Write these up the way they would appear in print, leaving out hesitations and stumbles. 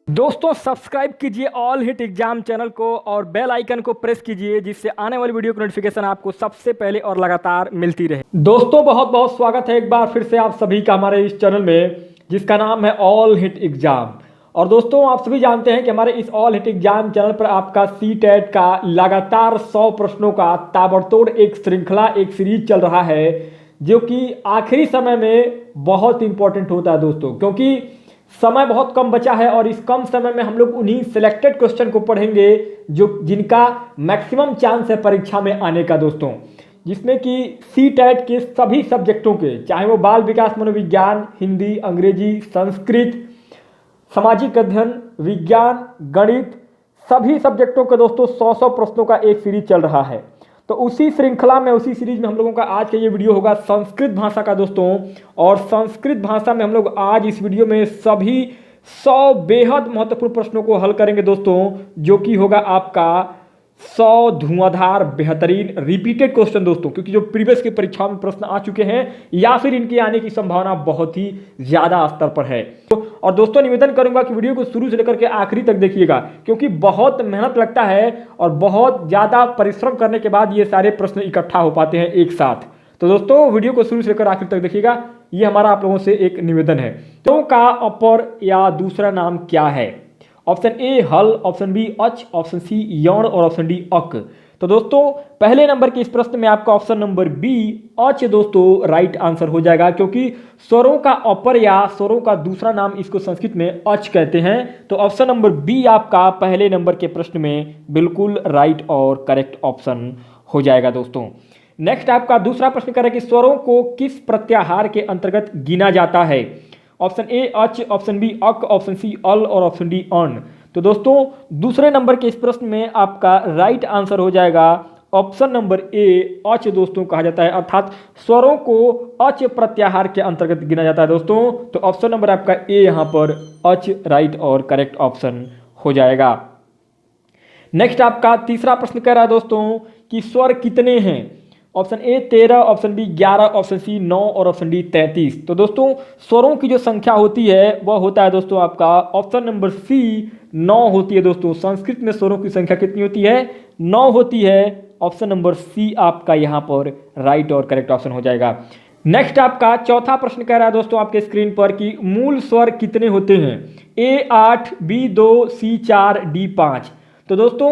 दोस्तों सब्सक्राइब कीजिए all hit exam channel को और बेल आइकन को प्रेस कीजिए जिससे आने वाली वीडियो की नोटिफिकेशन आपको सबसे पहले और लगातार मिलती रहे। दोस्तों बहुत बहुत स्वागत है एक बार फिर से आप सभी का हमारे इस चैनल में जिसका नाम है ऑल हिट एग्जाम। और दोस्तों आप सभी जानते हैं कि हमारे इस ऑल हिट एग्जाम चैनल पर आपका CTET का लगातार 100 प्रश्नों का ताबड़तोड़ एक श्रृंखला एक सीरीज चल रहा है जो कि आखिरी समय में बहुत इंपॉर्टेंट होता है दोस्तों, क्योंकि समय बहुत कम बचा है और इस कम समय में हम लोग उन्हीं सिलेक्टेड क्वेश्चन को पढ़ेंगे जो जिनका मैक्सिमम चांस है परीक्षा में आने का दोस्तों, जिसमें कि CTET के सभी सब्जेक्टों के, चाहे वो बाल विकास मनोविज्ञान, हिंदी, अंग्रेजी, संस्कृत, सामाजिक अध्ययन, विज्ञान, गणित, सभी सब्जेक्टों के दोस्तों 100 प्रश्नों का एक सीरीज चल रहा है। तो उसी श्रृंखला में उसी सीरीज में हम लोगों का आज का ये वीडियो होगा संस्कृत भाषा का दोस्तों। और संस्कृत भाषा में हम लोग आज इस वीडियो में सभी 100 बेहद महत्वपूर्ण प्रश्नों को हल करेंगे दोस्तों, जो कि होगा आपका 100 धुआंधार बेहतरीन रिपीटेड क्वेश्चन दोस्तों, क्योंकि जो प्रीवियस की परीक्षाओं में प्रश्न आ चुके हैं या फिर इनके आने की संभावना बहुत ही ज्यादा स्तर पर है। और दोस्तों निवेदन करूंगा कि वीडियो को शुरू से लेकर के आखिरी तक देखिएगा, क्योंकि बहुत मेहनत लगता है और बहुत ज्यादा परिश्रम करने के बाद ये सारे प्रश्न इकट्ठा हो पाते हैं एक साथ। तो दोस्तों वीडियो को शुरू से लेकर आखिर तक देखिएगा, ये हमारा आप लोगों से एक निवेदन है। तो का अपर या दूसरा नाम क्या है? ऑप्शन ए हल, ऑप्शन बी अच, ऑप्शन सी यौन और ऑप्शन डी अक। तो दोस्तों पहले नंबर के इस प्रश्न में आपका ऑप्शन नंबर बी अच दोस्तों राइट आंसर हो जाएगा, क्योंकि स्वरों का अपर या स्वरों का दूसरा नाम इसको संस्कृत में अच कहते हैं। तो ऑप्शन नंबर बी आपका पहले नंबर के प्रश्न में बिल्कुल राइट और करेक्ट ऑप्शन हो जाएगा दोस्तों। नेक्स्ट आपका दूसरा प्रश्न कर रहा है कि स्वरों को किस प्रत्याहार के अंतर्गत गिना जाता है? ऑप्शन ए अच, ऑप्शन बी अक, ऑप्शन सी अल और ऑप्शन डी अन। तो दोस्तों दूसरे नंबर के इस प्रश्न में आपका राइट आंसर हो जाएगा ऑप्शन नंबर ए अच दोस्तों कहा जाता है, अर्थात स्वरों को अच प्रत्याहार के अंतर्गत गिना जाता है दोस्तों। तो ऑप्शन नंबर आपका ए यहां पर अच राइट और करेक्ट ऑप्शन हो जाएगा। नेक्स्ट आपका तीसरा प्रश्न कह रहा है दोस्तों कि स्वर कितने हैं? Option A 13, option B 11, option C 9 और ऑप्शन डी 33। तो दोस्तों स्वरों की जो संख्या होती है वह होता है दोस्तों आपका ऑप्शन नंबर सी 9 होती है दोस्तों। संस्कृत में स्वरों की संख्या कितनी होती है? 9 होती है। ऑप्शन नंबर सी आपका यहाँ पर राइट और करेक्ट ऑप्शन हो जाएगा। नेक्स्ट आपका चौथा प्रश्न कह रहा है दोस्तों आपके स्क्रीन पर कि मूल स्वर कितने होते हैं? ए 8, बी 2, सी 4, डी 5। तो दोस्तों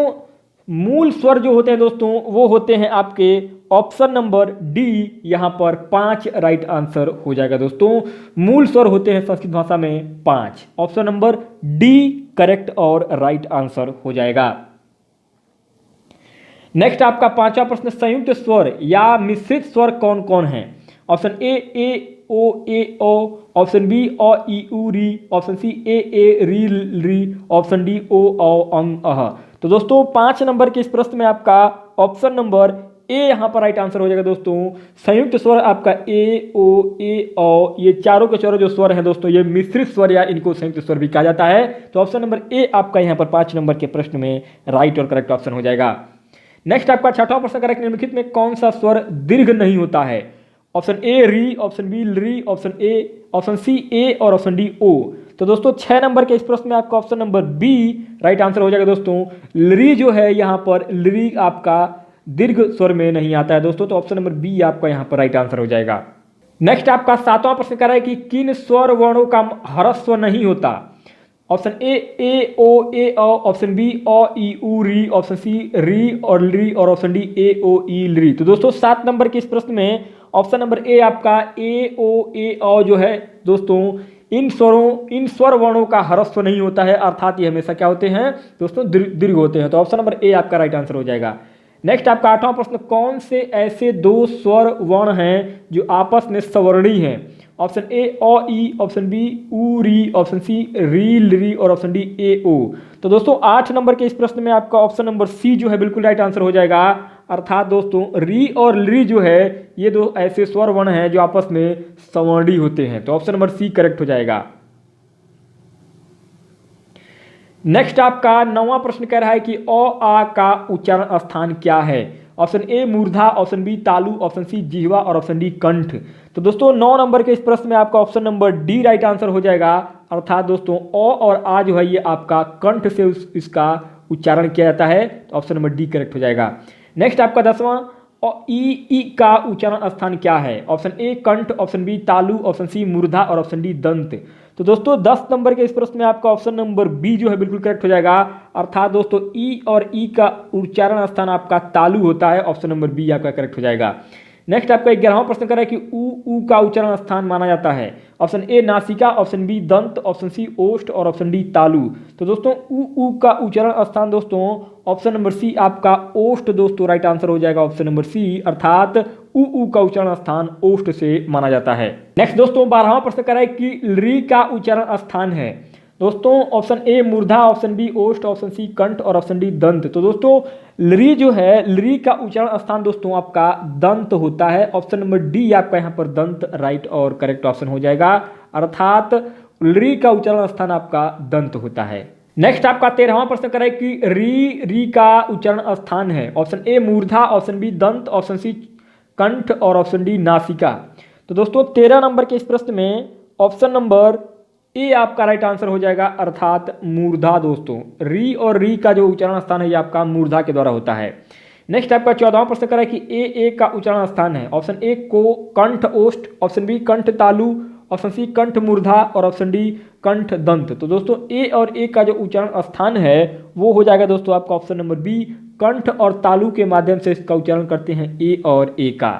मूल स्वर जो होते हैं दोस्तों वो होते हैं आपके ऑप्शन नंबर डी, यहां पर 5 राइट आंसर हो जाएगा दोस्तों। मूल स्वर होते हैं संस्कृत भाषा में 5। ऑप्शन नंबर डी करेक्ट और राइट आंसर हो जाएगा। नेक्स्ट आपका पांचवा प्रश्न संयुक्त स्वर या मिश्रित स्वर कौन कौन है? ऑप्शन ए ओ ए ओ, ऑप्शन बी अ इ उ री, ऑप्शन सी ए री री, ऑप्शन डी ओ अंग अह। तो दोस्तों 5 नंबर के इस प्रश्न में आपका ऑप्शन नंबर ए यहां पर राइट आंसर हो जाएगा दोस्तों। संयुक्त स्वर आपका ए ओ ए ओ, ये चारों के चारों जो स्वर हैं दोस्तों ये मिश्रित स्वर या इनको संयुक्त स्वर भी कहा जाता है। तो ऑप्शन नंबर ए आपका यहां पर 5 नंबर के प्रश्न में राइट और करेक्ट ऑप्शन हो जाएगा। नेक्स्ट आपका छठवां प्रश्न करेक्ट निम्नलिखित में कौन सा स्वर दीर्घ नहीं होता है? ऑप्शन ए री, ऑप्शन बी री, ऑप्शन सी ए और ऑप्शन डी ओ। तो दोस्तों 6 नंबर के इस प्रश्न में आपका option number B right answer हो जाएगा दोस्तों। ली जो है यहाँ पर ली आपका दीर्घ स्वर में नहीं आता है दोस्तों। तो ऑप्शन नंबर बी आपका यहाँ पर राइट आंसर हो जाएगा। नेक्स्ट आपका 7वां प्रश्न कर रहा है कि किन स्वर वर्णों का ह्रस्व नहीं होता? ऑप्शन ए ओ ए ओ, ऑप्शन बी अ इ उ री, ऑप्शन सी री और ली और ऑप्शन डी ए ओ ई ली। तो दोस्तों 7 नंबर के इस प्रश्न में ऑप्शन नंबर ए आपका ए ओ ए ओ जो है दोस्तों इन स्वर वर्णों का ह्रस्व नहीं होता है, अर्थात ये हमेशा क्या होते हैं दोस्तों दीर्घ होते हैं। तो ऑप्शन नंबर ए आपका राइट आंसर हो जाएगा। नेक्स्ट आपका 8वां प्रश्न कौन से ऐसे 2 स्वर वर्ण हैं जो आपस में सवर्णी हैं? ऑप्शन ए अ ई, ऑप्शन बी उ री, ऑप्शन सी री ली और ऑप्शन डी ए ओ। तो दोस्तों 8 नंबर के इस प्रश्न में आपका ऑप्शन नंबर सी जो है बिल्कुल राइट आंसर हो जाएगा, अर्थात दोस्तों री और ली जो है ये 2 ऐसे स्वर वर्ण हैं जो आपस में सवर्णी होते हैं। तो ऑप्शन नंबर सी करेक्ट हो जाएगा। नेक्स्ट आपका 9वां प्रश्न कह रहा है कि अ आ का उच्चारण स्थान क्या है? ऑप्शन ए मूर्धा, ऑप्शन बी तालु, ऑप्शन सी जिह्वा और ऑप्शन डी कंठ। तो दोस्तों 9 नंबर के इस प्रश्न में आपका option number D right answer हो जाएगा, अर्थात दोस्तों अ और आ जो है ये आपका कंठ से इसका उच्चारण किया जाता है, तो ऑप्शन नंबर डी करेक्ट हो जाएगा। नेक्स्ट आपका 10वां, और ई का उच्चारण स्थान क्या है? ऑप्शन ए कंठ, ऑप्शन बी तालु, ऑप्शन सी मूर्धा और ऑप्शन डी दंत। तो दोस्तों 10 नंबर के इस प्रश्न में आपका ऑप्शन नंबर बी जो है बिल्कुल करेक्ट हो जाएगा। अर्थात दोस्तों ई और ई का उच्चारण स्थान आपका तालु होता है, ऑप्शन नंबर बी आपका करेक्ट हो जाएगा। नेक्स्ट आपका 11वां प्रश्न कर रहा है कि ऊ का उच्चारण स्थान माना जाता है। ऑप्शन ए नासिका, ऑप्शन बी दंत, ऑप्शन सी ओष्ठ और ऑप्शन डी तालु। तो दोस्तों ऊ का उच्चारण स्थान दोस्तों ऑप्शन नंबर सी आपका ओष्ठ दोस्तों राइट आंसर हो जाएगा, ऑप्शन नंबर सी। अर्थात ऊ का उच्चारण स्थान ओष्ठ से माना जाता है। नेक्स्ट दोस्तों 12वां प्रश्न कर रहा है कि री का उच्चारण स्थान है। दोस्तों ऑप्शन ए मूर्धा, ऑप्शन बी ओष्ठ, ऑप्शन सी कंठ और ऑप्शन डी दंत। तो दोस्तों लरी जो है, लरी का उच्चारण स्थान दोस्तों आपका दंत होता है, ऑप्शन नंबर डी आपका यहाँ पर दंत राइट और करेक्ट ऑप्शन हो जाएगा। अर्थात लरी का उच्चारण स्थान आपका दंत होता है। नेक्स्ट आपका 13वां प्रश्न कर रहा है कि री का उच्चारण स्थान है। ऑप्शन ए मूर्धा, ऑप्शन बी दंत, ऑप्शन सी कंठ और ऑप्शन डी नासिका। तो दोस्तों 13 नंबर के इस प्रश्न में ऑप्शन नंबर ए आपका राइट आंसर हो जाएगा, अर्थात मूर्धा दोस्तों। री और री का जो उच्चारण स्थान है ये आपका मूर्धा के द्वारा होता है। नेक्स्ट आपका 14वां प्रश्न कर रहा है कि ए का उच्चारण स्थान है। ऑप्शन ए को कंठ ओष्ठ, ऑप्शन बी कंठ तालु, ऑप्शन सी कंठ मूर्धा और ऑप्शन डी कंठ दंत। तो दोस्तों ए और ए का जो उच्चारण स्थान है वो हो जाएगा दोस्तों आपका ऑप्शन नंबर बी, कंठ और तालु के माध्यम से इसका उच्चारण करते हैं ए और ए का।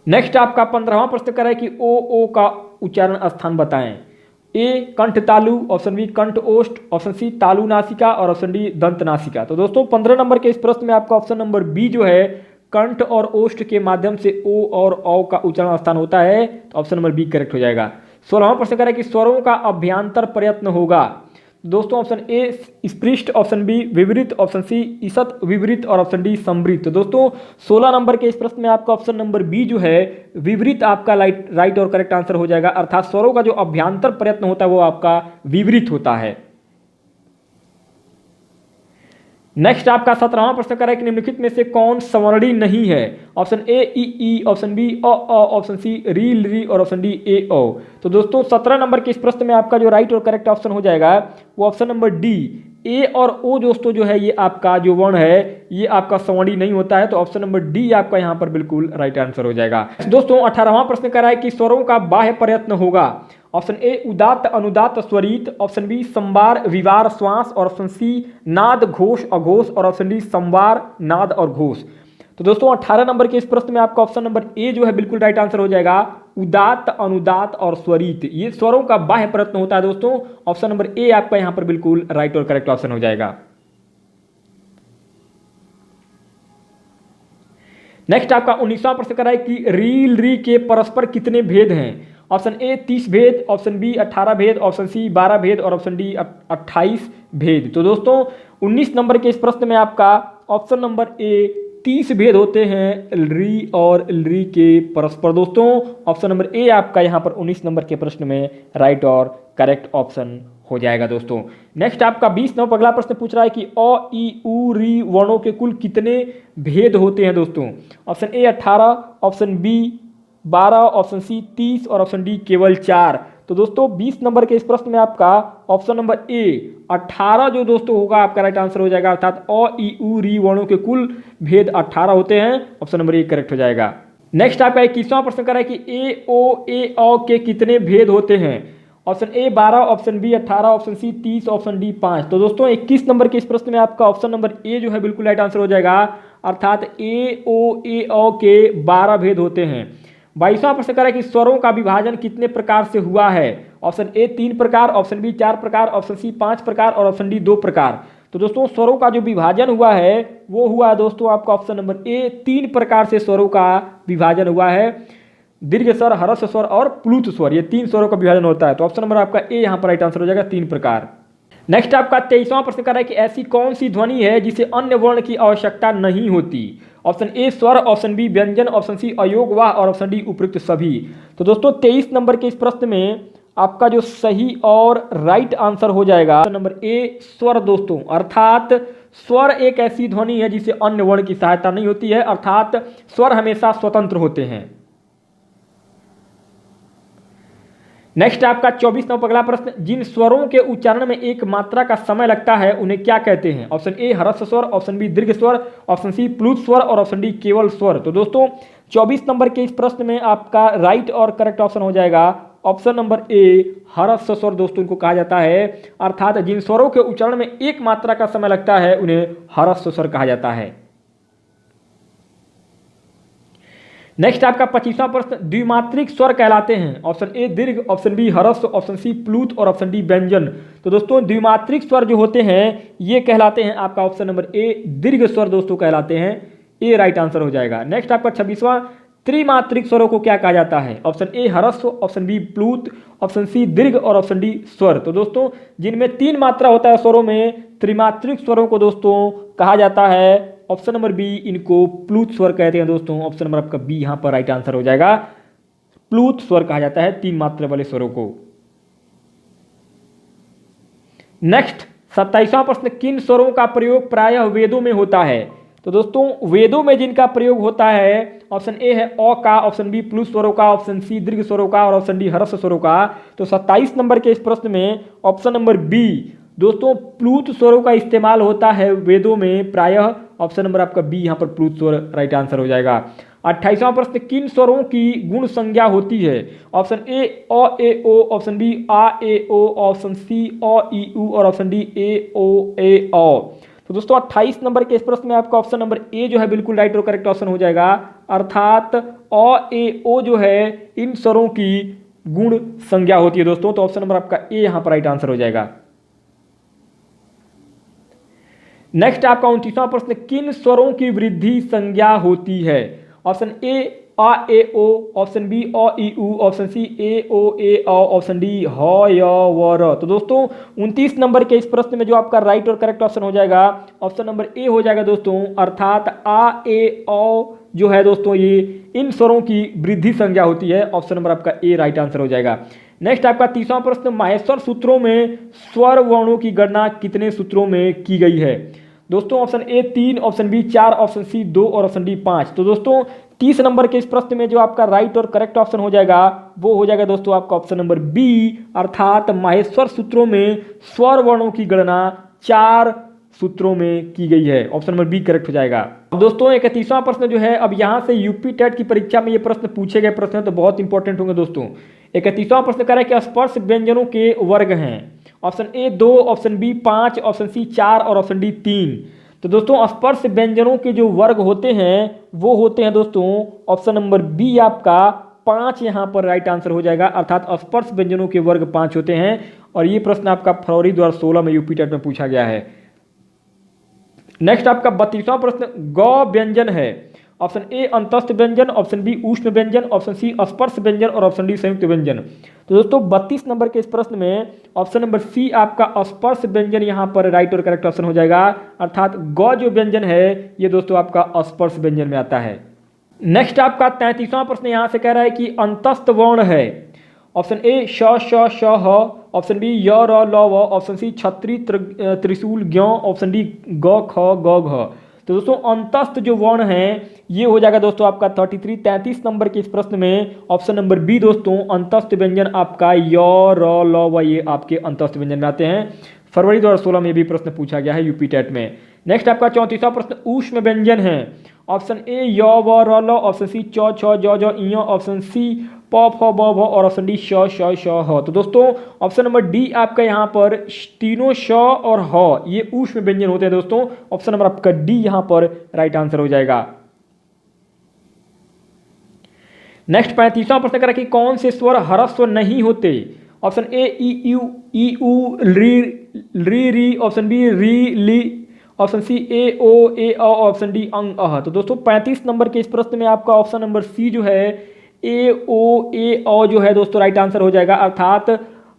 नेक्स्ट आपका 15वां प्रश्न कर रहा है कि ओ का उच्चारण स्थान बताएं। ए कंठ तालु, ऑप्शन बी कंठ ओष्ठ, ऑप्शन सी तालु नासिका और ऑप्शन डी दंत नासिका। तो दोस्तों 15 नंबर के इस प्रश्न में आपका ऑप्शन नंबर बी जो है कंठ और ओष्ठ के माध्यम से ओ और औ का उच्चारण स्थान होता है, तो ऑप्शन नंबर बी करेक्ट हो जाएगा। 16वां प्रश्न कर रहा है कि स्वरों का अभ्यांतर प्रयत्न होगा। दोस्तों ऑप्शन ए स्पृष्ट, ऑप्शन बी विवरित, ऑप्शन सी ईसत विवरित और ऑप्शन डी समृत। तो दोस्तों 16 नंबर के इस प्रश्न में आपका ऑप्शन नंबर बी जो है विवरित आपका राइट और करेक्ट आंसर हो जाएगा। अर्थात स्वरों का जो अभ्यांतर प्रयत्न होता है वो आपका विवरित होता है। नेक्स्ट आपका 17वां प्रश्न कर रहा है कि निम्नलिखित में से कौन सवर्णी नहीं है। ऑप्शन ए ई, ऑप्शन बी अ, ऑप्शन सी री और ऑप्शन डी ए ओ। तो दोस्तों 17 नंबर के इस प्रश्न में आपका जो राइट और करेक्ट ऑप्शन हो जाएगा वो ऑप्शन नंबर डी, ए और ओ दोस्तों जो है ये आपका जो वर्ण है ये आपका सवर्णी नहीं होता है, तो ऑप्शन नंबर डी आपका यहाँ पर बिल्कुल राइट आंसर हो जाएगा। दोस्तों 18वां प्रश्न कर रहा है कि स्वरों का बाह्य प्रयत्न होगा। ऑप्शन ए उदात्त अनुदात्त स्वरित, ऑप्शन बी संवार विवार श्वास और ऑप्शन सी नाद घोष अघोष और ऑप्शन डी संवार नाद और घोष। तो दोस्तों 18 नंबर के इस प्रश्न में आपका ऑप्शन नंबर ए जो है बिल्कुल राइट आंसर हो जाएगा। उदात्त अनुदात्त और स्वरित ये स्वरों का बाह्य प्रयत्न होता है दोस्तों, ऑप्शन नंबर ए आपका यहाँ पर बिल्कुल राइट और करेक्ट ऑप्शन हो जाएगा। नेक्स्ट आपका 19वां प्रश्न कर रहा है कि री के परस्पर कितने भेद हैं। ऑप्शन ए 30 भेद, ऑप्शन बी 18 भेद, ऑप्शन सी 12 भेद और ऑप्शन डी 28 भेद। तो दोस्तों 19 नंबर के इस प्रश्न में आपका ऑप्शन नंबर ए 30 भेद होते हैं री और री के परस्पर दोस्तों। ऑप्शन नंबर ए आपका यहाँ पर 19 नंबर के प्रश्न में राइट और करेक्ट ऑप्शन हो जाएगा दोस्तों। नेक्स्ट आपका 20 नंबर अगला प्रश्न पूछ रहा है कि अ ई उ री वर्णों के कुल कितने भेद होते हैं दोस्तों। Option A 18, option B 12, option C 30 और ऑप्शन डी केवल 4। तो दोस्तों 20 नंबर के इस प्रश्न में आपका ऑप्शन नंबर ए 18 जो दोस्तों होगा आपका राइट आंसर हो जाएगा। अर्थात अ ई उ री वर्णों के कुल भेद 18 होते हैं, ऑप्शन नंबर ए करेक्ट हो जाएगा। नेक्स्ट आपका 21वां प्रश्न कर रहा है कि ए ओ के कितने भेद होते हैं। Option A 12, option B 18, option C 30, option D 5। तो दोस्तों 21 नंबर के इस प्रश्न में आपका ऑप्शन नंबर ए जो है बिल्कुल राइट आंसर हो जाएगा। अर्थात ए ओ के 12 भेद होते हैं। 22वां प्रश्न कर रहा है कि स्वरों का विभाजन कितने प्रकार से हुआ है। ऑप्शन ए 3 प्रकार, ऑप्शन बी 4 प्रकार, ऑप्शन सी 5 प्रकार और ऑप्शन डी 2 प्रकार। तो दोस्तों स्वरों का जो विभाजन हुआ है वो हुआ है दोस्तों आपका ऑप्शन नंबर ए 3 प्रकार से स्वरों का विभाजन हुआ है। दीर्घ स्वर, ह्रस्व स्वर और प्लुत स्वर, ये 3 स्वरों का विभाजन होता है। तो ऑप्शन नंबर आपका ए यहाँ पर राइट आंसर हो जाएगा 3 प्रकार। नेक्स्ट आपका 23वां प्रश्न कर रहा है कि ऐसी कौन सी ध्वनि है जिसे अन्य वर्ण की आवश्यकता नहीं होती। ऑप्शन ए स्वर, ऑप्शन बी व्यंजन, ऑप्शन सी अयोग वाह और ऑप्शन डी उपयुक्त सभी। तो दोस्तों 23 नंबर के इस प्रश्न में आपका जो सही और राइट आंसर हो जाएगा नंबर ए स्वर दोस्तों। अर्थात स्वर एक ऐसी ध्वनि है जिसे अन्य वर्ण की सहायता नहीं होती है, अर्थात स्वर हमेशा स्वतंत्र होते हैं। नेक्स्ट आपका 24 नंबर अगला प्रश्न, जिन स्वरों के उच्चारण में एक मात्रा का समय लगता है उन्हें क्या कहते हैं? ऑप्शन ए ह्रस्व स्वर, ऑप्शन बी दीर्घ स्वर, ऑप्शन सी प्लुत स्वर और ऑप्शन डी केवल स्वर। तो दोस्तों 24 नंबर के इस प्रश्न में आपका राइट और करेक्ट ऑप्शन हो जाएगा ऑप्शन नंबर ए ह्रस्व स्वर दोस्तों इनको कहा जाता है, अर्थात जिन स्वरों के उच्चारण में एक मात्रा का समय लगता है उन्हें ह्रस्व स्वर कहा जाता है। नेक्स्ट आपका 25वां प्रश्न, द्विमात्रिक स्वर कहलाते हैं? ऑप्शन ए दीर्घ, ऑप्शन बी ह्रस्व, ऑप्शन सी प्लुत और ऑप्शन डी व्यंजन। तो दोस्तों द्विमात्रिक स्वर जो होते हैं ये कहलाते हैं आपका ऑप्शन नंबर ए दीर्घ स्वर दोस्तों कहलाते हैं, ए राइट आंसर हो जाएगा। नेक्स्ट आपका 26वां, त्रिमात्रिक स्वरों को क्या कहा जाता है? ऑप्शन ए ह्रस्व, ऑप्शन बी प्लुत, ऑप्शन सी दीर्घ और ऑप्शन डी स्वर। तो दोस्तों जिनमें 3 मात्रा होता है स्वरों में, त्रिमात्रिक स्वरों को दोस्तों कहा जाता है ऑप्शन नंबर बी, इनको प्लुत स्वर कहते हैं दोस्तों। ऑप्शन नंबर आपका बी यहां पर राइट आंसर हो जाएगा, प्लुत स्वर कहा जाता है 3 मात्रा वाले स्वरों को। नेक्स्ट 27वां प्रश्न, किन स्वरों का प्रयोग प्रायः वेदों में होता है? तो दोस्तों वेदों में जिनका प्रयोग होता है, ऑप्शन ए है अ का, ऑप्शन बी प्लुत स्वरों का, ऑप्शन सी दीर्घ स्वरों का और ऑप्शन डी ह्रस्व स्वरों का। तो 27 नंबर के इस प्रश्न में ऑप्शन नंबर बी दोस्तों प्लुत स्वरों का इस्तेमाल होता है वेदों में प्रायः, ऑप्शन नंबर आपका बी यहां पर प्लुत स्वर राइट आंसर हो जाएगा। 28वां प्रश्न, किन स्वरों की गुण संज्ञा होती है? ऑप्शन ए अ ए ओ, ऑप्शन बी आ ए ओ, ऑप्शन सी अ ई उ और ऑप्शन डी ए ओ ए औ। तो दोस्तों 28 नंबर के इस प्रश्न में आपका ऑप्शन नंबर ए जो है बिल्कुल राइट और करेक्ट ऑप्शन हो जाएगा, अर्थात अ ए ओ जो है इन स्वरों की गुण संज्ञा होती है दोस्तों। तो ऑप्शन नंबर आपका ए यहां पर राइट आंसर हो जाएगा। नेक्स्ट आपका 29वां प्रश्न, किन स्वरों की वृद्धि संज्ञा होती है? ऑप्शन ए आ ए ओ, ऑप्शन बी अ ई उ, ऑप्शन सी ए ओ ए औ, ऑप्शन डी ह य व र। तो दोस्तों 29 नंबर के इस प्रश्न में जो आपका राइट और करेक्ट ऑप्शन हो जाएगा ऑप्शन नंबर ए हो जाएगा दोस्तों, अर्थात आ ए औ जो है दोस्तों ये इन स्वरों की वृद्धि संज्ञा होती है। ऑप्शन नंबर आपका ए राइट आंसर हो जाएगा। नेक्स्ट आपका 30वां प्रश्न, माहेश्वर सूत्रों में स्वर वर्णों की गणना कितने सूत्रों में की गई है? दोस्तों option A 3, option B 4, option C 2 और ऑप्शन डी 5। तो दोस्तों 30 नंबर के इस प्रश्न में जो आपका राइट और करेक्ट ऑप्शन हो जाएगा वो हो जाएगा दोस्तों आपका ऑप्शन नंबर बी, अर्थात माहेश्वर सूत्रों में स्वर वर्णों की गणना 4 सूत्रों में की गई है। ऑप्शन नंबर बी करेक्ट हो जाएगा। अब दोस्तों 31वां प्रश्न जो है, अब यहाँ से यूपी टेट की परीक्षा में ये प्रश्न पूछे गए प्रश्न तो बहुत इंपॉर्टेंट होंगे दोस्तों। 31वां प्रश्न कह रहा है कि स्पर्श व्यंजनों के वर्ग हैं। Option A 2, option B 5, option C 4 और ऑप्शन डी 3। तो दोस्तों स्पर्श व्यंजनों के जो वर्ग होते हैं वो होते हैं दोस्तों ऑप्शन नंबर बी आपका 5 यहाँ पर राइट आंसर हो जाएगा, अर्थात स्पर्श व्यंजनों के वर्ग 5 होते हैं। और ये प्रश्न आपका फरवरी 2016 में यूपी टेट में पूछा गया है। नेक्स्ट आपका 32वां प्रश्न, ग व्यंजन है। ऑप्शन ए अंतस्थ व्यंजन, ऑप्शन बी ऊष्म व्यंजन, ऑप्शन सी स्पर्श व्यंजन और ऑप्शन डी संयुक्त व्यंजन। तो दोस्तों 32 नंबर के इस प्रश्न में ऑप्शन नंबर सी आपका स्पर्श व्यंजन यहाँ पर राइट और करेक्ट ऑप्शन हो जाएगा, अर्थात ग जो व्यंजन है ये दोस्तों आपका स्पर्श व्यंजन में आता है। नेक्स्ट आपका 33वां प्रश्न यहाँ से कह रहा है कि अंतस्थ वर्ण है। ऑप्शन ए श श श ह, ऑप्शन बी य र ल व, ऑप्शन सी छत्री त्रिशूल ज्ञ, ऑप्शन डी ग ख ग घ। तो दोस्तों अंतस्थ जो वर्ण है ये हो जाएगा दोस्तों आपका 33 नंबर के इस प्रश्न में ऑप्शन नंबर बी दोस्तों, अंतस्थ व्यंजन आपका य र ल व ये आपके अंतस्थ व्यंजन में आते हैं। फरवरी 2016 में भी प्रश्न पूछा गया है यूपी टेट में। नेक्स्ट आपका 34वां प्रश्न, ऊष्म व्यंजन है। ऑप्शन ए य व र ल, ऑप्शन सी च छ ज ज इ, ऑप्शन सी प फ ब भ और ऑप्शन डी श श श ह। तो दोस्तों ऑप्शन नंबर डी आपका यहाँ पर तीनों श और ह ये ऊष्म व्यंजन होते हैं दोस्तों। ऑप्शन नंबर आपका डी यहाँ पर राइट आंसर हो जाएगा। नेक्स्ट 35वां प्रश्न करा कि कौन से स्वर ह्रस्व नहीं होते। ऑप्शन ए ई यू ई उ री, ऑप्शन बी री ली, ऑप्शन सी ए ओ ए अ, ऑप्शन डी अंग अह। तो दोस्तों 35 नंबर के इस प्रश्न में आपका ऑप्शन नंबर सी जो है ए ओ ए अ जो है दोस्तों राइट आंसर हो जाएगा, अर्थात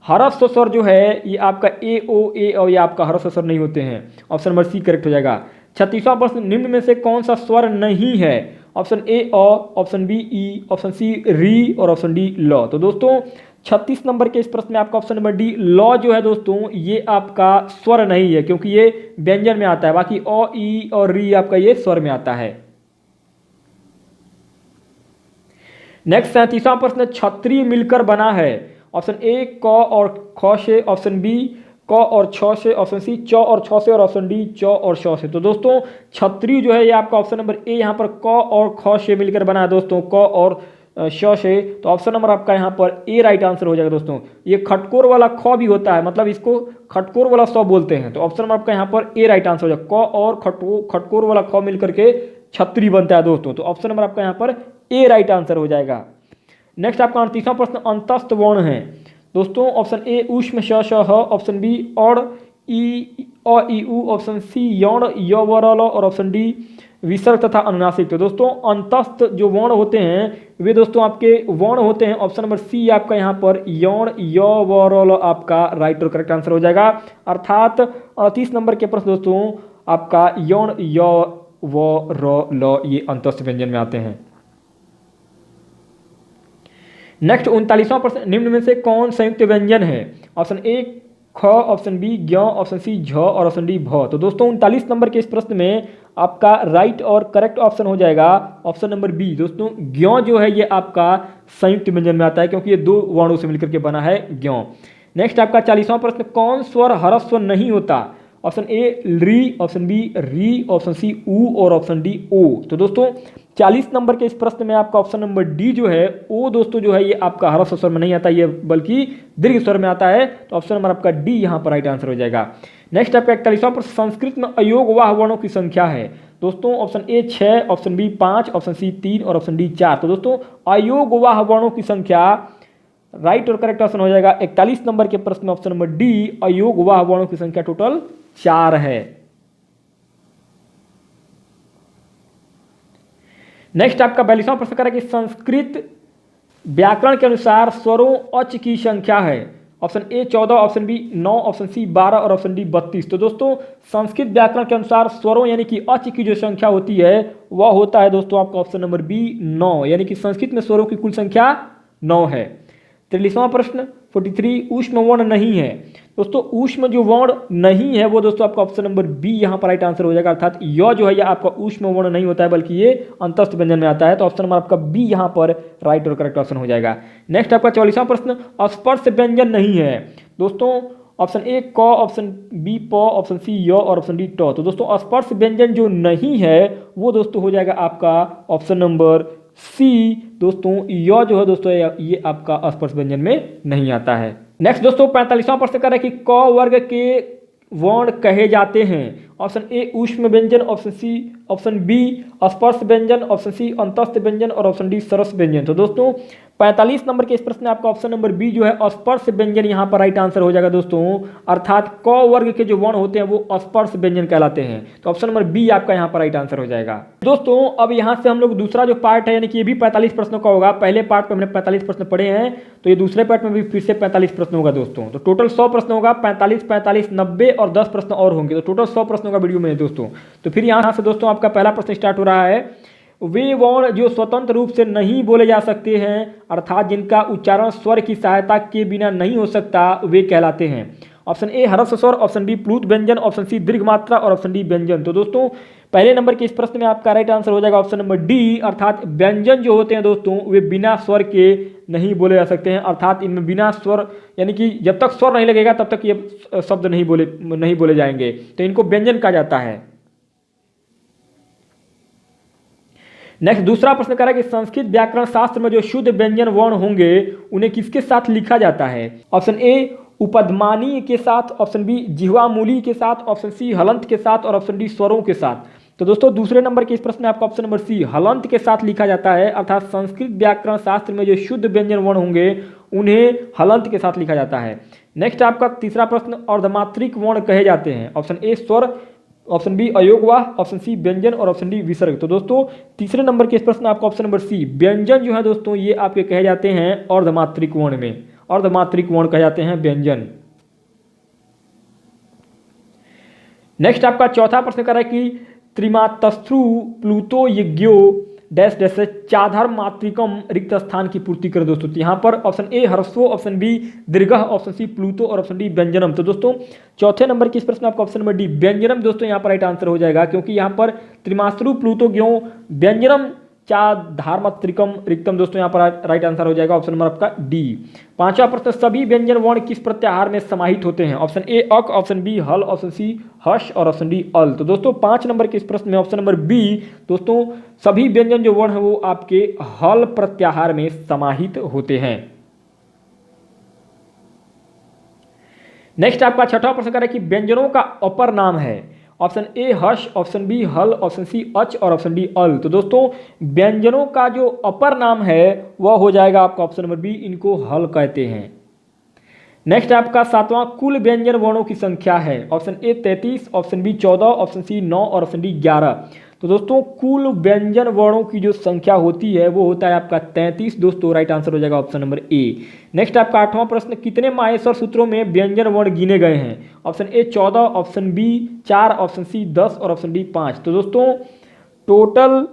ह्रस्व स्वर जो है ये आपका ए ओ ए अ ये आपका ह्रस्व स्वर नहीं होते हैं। ऑप्शन नंबर सी करेक्ट हो जाएगा। 36वां प्रश्न, निम्न में से कौन सा स्वर नहीं है। ऑप्शन ए अ, ऑप्शन बी ई, ऑप्शन सी री और ऑप्शन डी ल। तो दोस्तों 36 नंबर के इस प्रश्न में आपका ऑप्शन नंबर डी लॉ जो है दोस्तों ये आपका स्वर नहीं है क्योंकि ये व्यंजन में आता है, बाकी अ ई और री आपका ये स्वर में आता है। नेक्स्ट 37वां प्रश्न, छत्री मिलकर बना है। ऑप्शन ए क और ख से, ऑप्शन बी क और छ से, ऑप्शन सी च और छ से और ऑप्शन डी च और श से। तो दोस्तों छतरी जो है ये आपका ऑप्शन नंबर ए यहाँ पर क और ख से मिलकर बना है दोस्तों, क और श से। तो ऑप्शन नंबर आपका यहाँ पर ए राइट आंसर हो जाएगा दोस्तों। ये खटकोर वाला ख भी होता है, मतलब इसको खटकोर वाला स बोलते हैं। तो ऑप्शन नंबर आपका यहाँ पर ए राइट आंसर हो जाएगा। क और खटकोर वाला ख मिलकर के छतरी बनता है दोस्तों। तो ऑप्शन नंबर आपका यहाँ पर ए राइट आंसर हो जाएगा। नेक्स्ट आपका 38वां प्रश्न अंतस्थ वर्ण है दोस्तों। ऑप्शन ए ऊष्म श श ह, ऑप्शन बी और ई अ ई उ, ऑप्शन सी यौण य व र ल और ऑप्शन डी विसर्ग तथा अनुनासिक। तो दोस्तों अंतस्थ जो वर्ण होते हैं वे दोस्तों आपके वर्ण होते हैं। ऑप्शन नंबर सी आपका यहाँ पर यौण य व र ल आपका राइट और करेक्ट आंसर हो जाएगा। अर्थात 38 नंबर के प्रश्न दोस्तों आपका यौण य व र ल ये अंतस्थ व्यंजन में आते हैं। नेक्स्ट 39वां प्रश्न निम्न में से कौन संयुक्त व्यंजन है? ऑप्शन ए ख, ऑप्शन बी ज्ञ, ऑप्शन सी झ और ऑप्शन डी भ। तो दोस्तों 39 नंबर के इस प्रश्न में आपका राइट और करेक्ट ऑप्शन हो जाएगा ऑप्शन नंबर बी। दोस्तों ज्ञ जो है ये आपका संयुक्त व्यंजन में आता है, क्योंकि ये दो वर्णों से मिलकर के बना है ज्ञ। नेक्स्ट आपका 40वां प्रश्न कौन स्वर ह्रस्व नहीं होता? ऑप्शन ए री, ऑप्शन बी री, ऑप्शन सी ऊ और ऑप्शन डी ओ। तो दोस्तों 40 नंबर के इस प्रश्न में आपका ऑप्शन नंबर डी जो है ओ दोस्तों जो है ये आपका ह्रस्व स्वर में नहीं आता, ये बल्कि दीर्घ स्वर में आता है। तो ऑप्शन नंबर आपका डी यहाँ पर राइट आंसर हो जाएगा। नेक्स्ट आपका 41वां प्रश्न संस्कृत में अयोगवाह वर्णों की संख्या है दोस्तों। Option A 6, option B 5, option C 3 और ऑप्शन डी 4। तो दोस्तों अयोगवाह वर्णों की संख्या राइट और करेक्ट ऑप्शन हो जाएगा 41 नंबर के प्रश्न में ऑप्शन नंबर डी अयोगवाह वर्णों की संख्या टोटल 4 है। नेक्स्ट आपका 42वां प्रश्न करें कि संस्कृत व्याकरण के अनुसार स्वरों अच की संख्या है। Option A 14, option B 9, option C 12 और ऑप्शन डी 32। तो दोस्तों संस्कृत व्याकरण के अनुसार स्वरों यानी कि अच की जो संख्या होती है वह होता है दोस्तों आपका ऑप्शन नंबर बी 9, यानी कि संस्कृत में स्वरों की कुल संख्या 9 है। 43वां प्रश्न 43 ऊष्म वर्ण नहीं है दोस्तों। ऊष्म जो वर्ण नहीं है वो दोस्तों आपका ऑप्शन नंबर बी यहाँ पर राइट आंसर हो जाएगा। अर्थात य जो है ये आपका ऊष्म वर्ण नहीं होता है, बल्कि ये अंतस्थ व्यंजन में आता है। तो ऑप्शन नंबर आपका बी यहाँ पर राइट और करेक्ट ऑप्शन हो जाएगा। नेक्स्ट आपका 44वां प्रश्न स्पर्श व्यंजन नहीं है दोस्तों। ऑप्शन ए क, ऑप्शन बी प, ऑप्शन सी य और ऑप्शन डी ट। तो दोस्तों स्पर्श व्यंजन जो नहीं है वो दोस्तों हो जाएगा आपका ऑप्शन नंबर सी। दोस्तों य जो है दोस्तों ये आपका स्पर्श व्यंजन में नहीं आता है। नेक्स्ट दोस्तों 45वां प्रश्न कर रहा है कि क वर्ग के वर्ण कहे जाते हैं। ऑप्शन ए ऊष्म व्यंजन, ऑप्शन सी, ऑप्शन बी स्पर्श व्यंजन, ऑप्शन सी अंतस्थ व्यंजन और ऑप्शन डी सरस व्यंजन। तो दोस्तों 45 नंबर के इस प्रश्न में आपका ऑप्शन नंबर बी जो है स्पर्श व्यंजन यहाँ पर राइट आंसर हो जाएगा दोस्तों। अर्थात क वर्ग के जो वर्ण होते हैं वो स्पर्श व्यंजन कहलाते हैं। तो ऑप्शन नंबर बी आपका यहाँ पर राइट आंसर हो जाएगा। दोस्तों अब यहाँ से हम लोग दूसरा जो पार्ट है यानी कि ये भी 45 प्रश्नों का होगा। पहले पार्ट में हमने 45 प्रश्न पढ़े हैं, तो ये दूसरे पार्ट में भी फिर से 45 प्रश्न होगा दोस्तों। तो टोटल 100 प्रश्न होगा, 45, 45, 90 और 10 प्रश्न और होंगे। तो टोटल 100 प्रश्नों का वीडियो में दोस्तों। तो फिर यहाँ से दोस्तों आपका पहला प्रश्न स्टार्ट हो रहा है। वे वर्ण जो स्वतंत्र रूप से नहीं बोले जा सकते हैं अर्थात जिनका उच्चारण स्वर की सहायता के बिना नहीं हो सकता वे कहलाते हैं। ऑप्शन ए ह्रस्व स्वर, ऑप्शन बी प्लूत व्यंजन, ऑप्शन सी दीर्घ मात्रा और ऑप्शन डी व्यंजन। तो दोस्तों पहले नंबर के इस प्रश्न में आपका राइट आंसर हो जाएगा ऑप्शन नंबर डी। अर्थात व्यंजन जो होते हैं दोस्तों वे बिना स्वर के नहीं बोले जा सकते हैं। अर्थात इनमें बिना स्वर यानी कि जब तक स्वर नहीं लगेगा तब तक ये शब्द नहीं बोले जाएंगे, तो इनको व्यंजन कहा जाता है। नेक्स्ट दूसरा प्रश्न कह रहा है कि संस्कृत व्याकरण शास्त्र में जो शुद्ध व्यंजन वर्ण होंगे उन्हें किसके साथ लिखा जाता है। ऑप्शन ए उपदमानीय के साथ, ऑप्शन बी जिह्वामूली के साथ, ऑप्शन सी हलंत के साथ और ऑप्शन डी स्वरों के साथ। तो दोस्तों दूसरे नंबर के इस प्रश्न में आपका ऑप्शन नंबर सी हलंत के साथ लिखा जाता है। अर्थात संस्कृत व्याकरण शास्त्र में जो शुद्ध व्यंजन वर्ण होंगे उन्हें हलंत के साथ लिखा जाता है। नेक्स्ट आपका तीसरा प्रश्न अर्धमात्रिक वर्ण कहे जाते हैं। ऑप्शन ए स्वर, ऑप्शन बी अयोगवाह, ऑप्शन सी व्यंजन और ऑप्शन डी विसर्ग। तो दोस्तों तीसरे नंबर के इस प्रश्न आपका ऑप्शन नंबर सी व्यंजन जो है दोस्तों ये आपके कहे जाते हैं अर्धमात्रिक वर्ण में, अर्धमात्रिक वर्ण कहे जाते हैं व्यंजन। नेक्स्ट आपका चौथा प्रश्न कर रहा है कि त्रिमातस्थ्रु प्लूतो यज्ञो डैश डैश चाधर मात्रिकम रिक्त स्थान की पूर्ति करे दोस्तों। तो यहाँ पर ऑप्शन ए ह्रस्व, ऑप्शन बी दीर्घ, ऑप्शन सी प्लूतो और ऑप्शन डी व्यंजनम। तो दोस्तों चौथे नंबर की इस प्रश्न आपका ऑप्शन नंबर डी व्यंजनम दोस्तों यहाँ पर राइट आंसर हो जाएगा, क्योंकि यहाँ पर त्रिमात्रु प्लूतो ज्ञो व्यंजनम चाधार्मत्रिकम रिक्तम दोस्तों यहाँ पर राइट आंसर हो जाएगा ऑप्शन नंबर आपका डी। पांचवा प्रश्न, सभी व्यंजन वर्ण किस प्रत्याहार में समाहित होते हैं? ऑप्शन ए अक, ऑप्शन बी हल, ऑप्शन सी हर्ष और ऑप्शन डी अल। तो दोस्तों 5 नंबर के इस प्रश्न में ऑप्शन नंबर बी दोस्तों सभी व्यंजन जो वर्ण है वो आपके हल प्रत्याहार में समाहित होते हैं। नेक्स्ट आपका छठा प्रश्न कर रहा है कि व्यंजनों का अपर नाम है। ऑप्शन ए हर्ष, ऑप्शन बी हल, ऑप्शन सी अच और ऑप्शन डी अल। तो दोस्तों व्यंजनों का जो अपर नाम है वह हो जाएगा आपका ऑप्शन नंबर बी, इनको हल कहते हैं। नेक्स्ट आपका सातवां, कुल व्यंजन वर्णों की संख्या है। Option A 33, option B 14, option C 9 और ऑप्शन डी 11। तो दोस्तों कुल व्यंजन वर्णों की जो संख्या होती है वो होता है आपका 33 दोस्तों, राइट आंसर हो जाएगा ऑप्शन नंबर ए। नेक्स्ट आपका आठवां प्रश्न, कितने माहेश्वर सूत्रों में व्यंजन वर्ण गिने गए हैं? Option A 14, option B 4, option C 10 और ऑप्शन डी 5। तो दोस्तों टोटल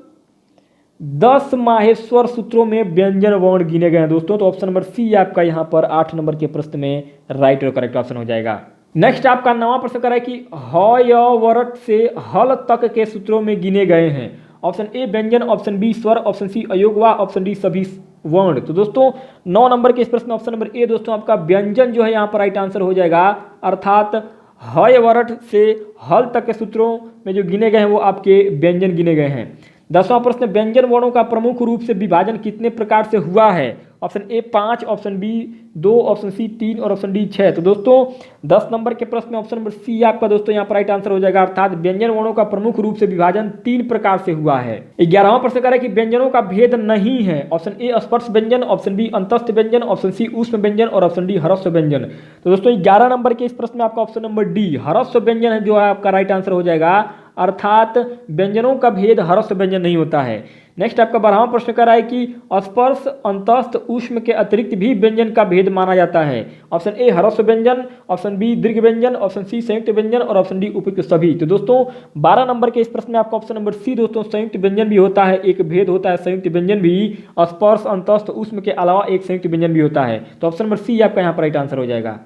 10 माहेश्वर सूत्रों में व्यंजन वर्ण गिने गए हैं दोस्तों। तो ऑप्शन नंबर सी आपका यहाँ पर 8 नंबर के प्रश्न में राइट और करेक्ट ऑप्शन हो जाएगा। नेक्स्ट आपका 9वां प्रश्न कर रहा है कि ह य वरट से हल तक के सूत्रों में गिने गए हैं। ऑप्शन ए व्यंजन, ऑप्शन बी स्वर, ऑप्शन सी अयोगवा, ऑप्शन डी सभी वर्ण। तो दोस्तों 9 नंबर के इस प्रश्न ऑप्शन नंबर ए दोस्तों आपका व्यंजन जो है यहाँ पर राइट आंसर हो जाएगा, अर्थात ह य वरट से हल तक के सूत्रों में जो गिने गए हैं वो आपके व्यंजन गिने गए हैं। 10वां प्रश्न, व्यंजन वर्णों का प्रमुख रूप से विभाजन कितने प्रकार से हुआ है? Option A 5, option B 2, option C 3 और ऑप्शन डी 6। तो दोस्तों 10 नंबर के प्रश्न में ऑप्शन नंबर सी आपका दोस्तों यहाँ पर राइट आंसर हो जाएगा, अर्थात व्यंजन वर्णों का प्रमुख रूप से विभाजन 3 प्रकार से हुआ है। 11वां प्रश्न कह रहा है कि व्यंजनों का भेद नहीं है। ऑप्शन ए स्पर्श व्यंजन, ऑप्शन बी अंतस्थ व्यंजन, ऑप्शन सी ऊष्म व्यंजन और ऑप्शन डी हरस्व व्यंजन। तो दोस्तों 11 नंबर के इस प्रश्न में आपका ऑप्शन नंबर डी हरस्व व्यंजन है जो है आपका राइट आंसर हो जाएगा, अर्थात व्यंजनों का भेद हरस्व व्यंजन नहीं होता है। नेक्स्ट आपका 12वां प्रश्न कर रहा है कि स्पर्श अंतस्थ ऊष्म के अतिरिक्त भी व्यंजन का भेद माना जाता है। ऑप्शन ए हरस्व व्यंजन, ऑप्शन बी दीर्घ व्यंजन, ऑप्शन सी संयुक्त व्यंजन और ऑप्शन डी उपयुक्त सभी। तो दोस्तों 12 नंबर के इस प्रश्न में आपका ऑप्शन नंबर सी दोस्तों संयुक्त व्यंजन भी होता है, एक भेद होता है संयुक्त व्यंजन भी, स्पर्श अंतस्थ ऊष्म के अलावा एक संयुक्त व्यंजन भी होता है। तो ऑप्शन नंबर सी आपका यहाँ पर राइट आंसर हो जाएगा।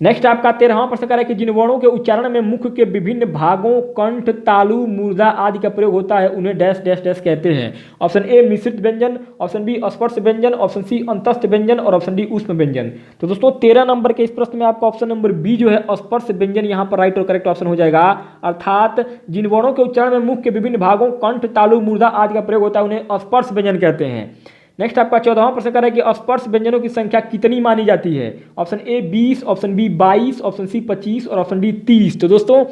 नेक्स्ट आपका 13वां प्रश्न कर रहा है कि जिन वर्णों के उच्चारण में मुख के विभिन्न भागों कंठ, तालु, मूर्धा आदि का प्रयोग होता है उन्हें डैश डैश डैश कहते हैं। ऑप्शन ए मिश्रित व्यंजन, ऑप्शन बी स्पर्श व्यंजन, ऑप्शन सी अंतस्थ व्यंजन और ऑप्शन डी ऊष्म व्यंजन। तो दोस्तों 13 नंबर के इस प्रश्न में आपका ऑप्शन नंबर बी जो है स्पर्श व्यंजन यहाँ पर राइट और करेक्ट ऑप्शन हो जाएगा, अर्थात जिन वर्णों के उच्चारण में मुख के विभिन्न भागों कंठ, तालु, मूर्धा आदि का प्रयोग होता है उन्हें स्पर्श व्यंजन कहते हैं। नेक्स्ट आपका 14वां प्रश्न कर रहा है कि स्पर्श व्यंजनों की संख्या कितनी मानी जाती है? Option A 20, option B 22, option C 25 और ऑप्शन डी 30। तो दोस्तों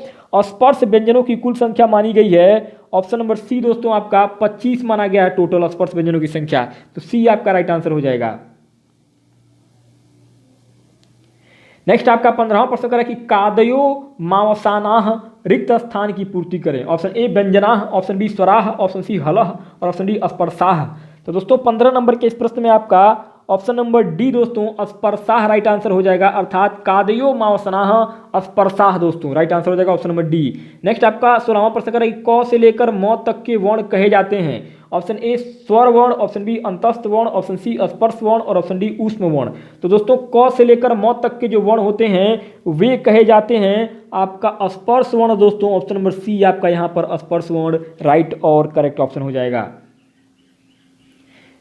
स्पर्श व्यंजनों की कुल संख्या मानी गई है, ऑप्शन नंबर सी दोस्तों आपका 25 माना गया है टोटल स्पर्श व्यंजनों की संख्या। तो सी आपका राइट आंसर हो जाएगा। नेक्स्ट आपका 15वां प्रश्न कर रहा है कि कादयो मावसानाह रिक्त स्थान की पूर्ति करें। ऑप्शन ए व्यंजनाह, ऑप्शन बी स्वराह, ऑप्शन सी हलह और ऑप्शन डी स्पर्शाह। तो दोस्तों 15 नंबर के इस प्रश्न में आपका ऑप्शन नंबर डी दोस्तों स्पर्शाह राइट आंसर हो जाएगा, अर्थात कादयो मावसनाह स्पर्शाह दोस्तों राइट आंसर हो जाएगा ऑप्शन नंबर डी। नेक्स्ट आपका 16वां प्रश्न कर क से लेकर म तक के वर्ण कहे जाते हैं। ऑप्शन ए स्वर वर्ण, ऑप्शन बी अंतस्थ वर्ण, ऑप्शन सी स्पर्श वर्ण और ऑप्शन डी ऊष्म वर्ण। तो दोस्तों क से लेकर म तक के जो वर्ण होते हैं वे कहे जाते हैं आपका स्पर्श वर्ण दोस्तों, ऑप्शन नंबर सी आपका यहाँ पर स्पर्श वर्ण राइट और करेक्ट ऑप्शन हो जाएगा।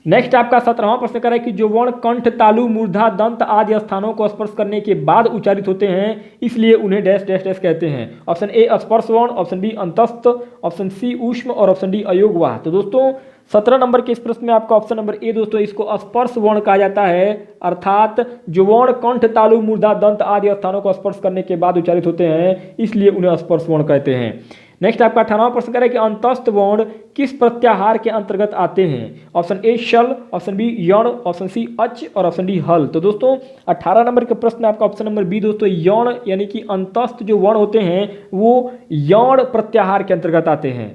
नेक्स्ट आपका 17वां प्रश्न कर रहा है कि जो वर्ण कंठ, तालु, मूर्धा, दंत आदि स्थानों को स्पर्श करने के बाद उच्चारित होते हैं इसलिए उन्हें डैश डैश डैश कहते हैं। ऑप्शन ए स्पर्श वर्ण, ऑप्शन बी अंतस्थ, ऑप्शन सी ऊष्म और ऑप्शन डी अयोगवाह। तो दोस्तों 17 नंबर के इस प्रश्न में आपका ऑप्शन नंबर ए दोस्तों इसको स्पर्श वर्ण कहा जाता है, अर्थात जो वर्ण कंठ, तालु, मूर्धा, दंत आदि स्थानों को स्पर्श करने के बाद उच्चारित होते हैं इसलिए उन्हें स्पर्श वर्ण कहते हैं। नेक्स्ट आपका 18वां प्रश्न कर रहा है कि अंतस्थ वर्ण किस प्रत्याहार के अंतर्गत आते हैं? ऑप्शन ए शल, ऑप्शन बी यण, ऑप्शन सी अच और ऑप्शन डी हल। तो दोस्तों 18 नंबर के प्रश्न में आपका ऑप्शन नंबर बी दोस्तों यण यानी कि अंतस्थ जो वर्ण होते हैं वो यण प्रत्याहार के अंतर्गत आते हैं।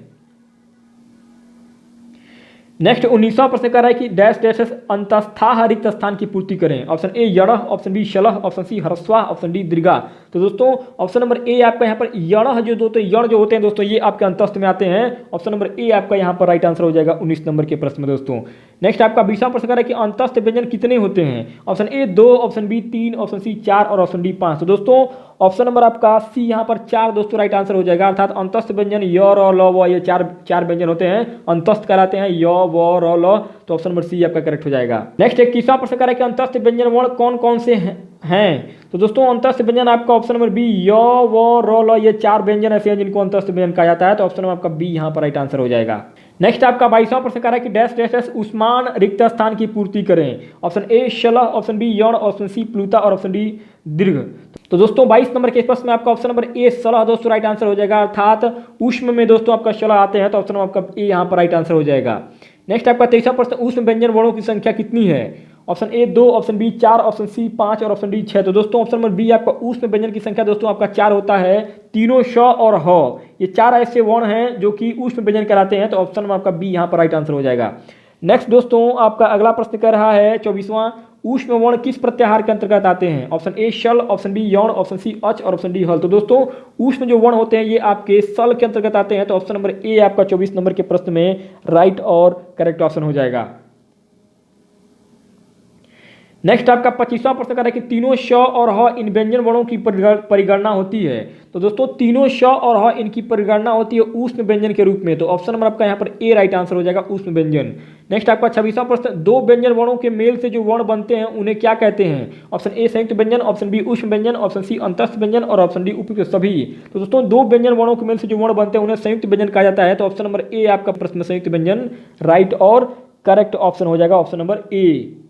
नेक्स्ट 19वां प्रश्न कर रहा है कि डैश डैश अंतस्थाह रिक्त स्थान की पूर्ति करें। ऑप्शन ए यणः, ऑप्शन बी शलः, ऑप्शन सी ह्रस्वाः, ऑप्शन डी दीर्घा। तो दोस्तों ऑप्शन नंबर ए आपका यहाँ पर यणः जो दोस्तों यण जो होते हैं दोस्तों ये आपके अंतस्थ में आते हैं। ऑप्शन नंबर ए आपका यहाँ पर राइट आंसर हो जाएगा 19 नंबर के प्रश्न में दोस्तों। नेक्स्ट आपका 20वां प्रश्न कह रहा है कि अंतस्थ व्यंजन कितने होते हैं। Option A 2, option B 3, option C 4 और ऑप्शन डी 5। तो दोस्तों ऑप्शन नंबर आपका सी यहाँ पर 4 दोस्तों राइट आंसर हो जाएगा। अर्थात अंतस्थ व्यंजन य, र, ल, व ये चार व्यंजन होते हैं, अंतस्थ कहलाते हैं, य, व, र, ल। तो ऑप्शन नंबर सी आपका करेक्ट हो जाएगा। नेक्स्ट 21वां प्रश्न कह रहा है कि अंतस्थ व्यंजन वर्ण कौन कौन से हैं। तो दोस्तों अंतस्थ व्यंजन आपका ऑप्शन नंबर बी य, व, र, ल ये 4 व्यंजन ऐसे हैं जिनको अंतस्थ व्यंजन कहा जाता है। तो ऑप्शन नंबर आपका बी यहाँ पर राइट आंसर हो जाएगा। नेक्स्ट आपका 22वां प्रश्न कह रहा है कि डैश डैश डैश उस्मान रिक्त स्थान की पूर्ति करें। ऑप्शन ए शलह, ऑप्शन बी यौन, ऑप्शन सी प्लूता और ऑप्शन डी दीर्घ। तो दोस्तों 22 नंबर के प्रश्न में आपका ऑप्शन नंबर ए शलह दोस्तों राइट आंसर हो जाएगा। अर्थात ऊष्म में दोस्तों आपका शलह आते हैं, तो ऑप्शन नंबर आपका ए यहाँ पर राइट आंसर हो जाएगा। नेक्स्ट आपका 23वां प्रश्न ऊष्म व्यंजन वर्णों की संख्या कितनी है। Option A 2, option B 4, option C 5 और ऑप्शन डी 6। तो दोस्तों ऑप्शन नंबर बी आपका ऊष्म व्यंजन की संख्या दोस्तों आपका 4 होता है। तीनों श और ह ये 4 ऐसे वर्ण हैं जो कि ऊष्म व्यंजन कहलाते हैं। तो ऑप्शन नंबर आपका बी यहाँ पर राइट आंसर हो जाएगा। नेक्स्ट दोस्तों आपका अगला प्रश्न कह रहा है 24वां, ऊष्म वर्ण किस प्रत्याहार के अंतर्गत आते हैं। ऑप्शन ए शल, ऑप्शन बी यौन, ऑप्शन सी अच और ऑप्शन डी हल। तो दोस्तों ऊष्म जो वर्ण होते हैं ये आपके सल के अंतर्गत आते हैं। तो ऑप्शन नंबर ए आपका 24 नंबर के प्रश्न में राइट और करेक्ट ऑप्शन हो जाएगा। नेक्स्ट आपका 25वां प्रश्न कह रहा है कि तीनों श और ह इन व्यंजन वर्णों की परिगणना होती है। तो दोस्तों तीनों श और ह इनकी परिगणना होती है ऊष्म व्यंजन के रूप में। तो ऑप्शन नंबर आपका यहाँ पर ए राइट आंसर हो जाएगा, ऊष्म व्यंजन। नेक्स्ट आपका 26वां प्रश्न, दो व्यंजन वर्णों के मेल से जो वर्ण बनते हैं उन्हें क्या कहते हैं। ऑप्शन ए संयुक्त व्यंजन, ऑप्शन बी ऊष्म व्यंजन, ऑप्शन सी अंतस्थ व्यंजन और ऑप्शन डी उपयुक्त सभी। तो दोस्तों दो व्यंजन वर्णों के मेल से जो वर्ण बनते हैं उन्हें संयुक्त व्यंजन कहा जाता है। तो ऑप्शन नंबर ए आपका प्रश्न संयुक्त व्यंजन राइट और करेक्ट ऑप्शन हो जाएगा, ऑप्शन नंबर ए।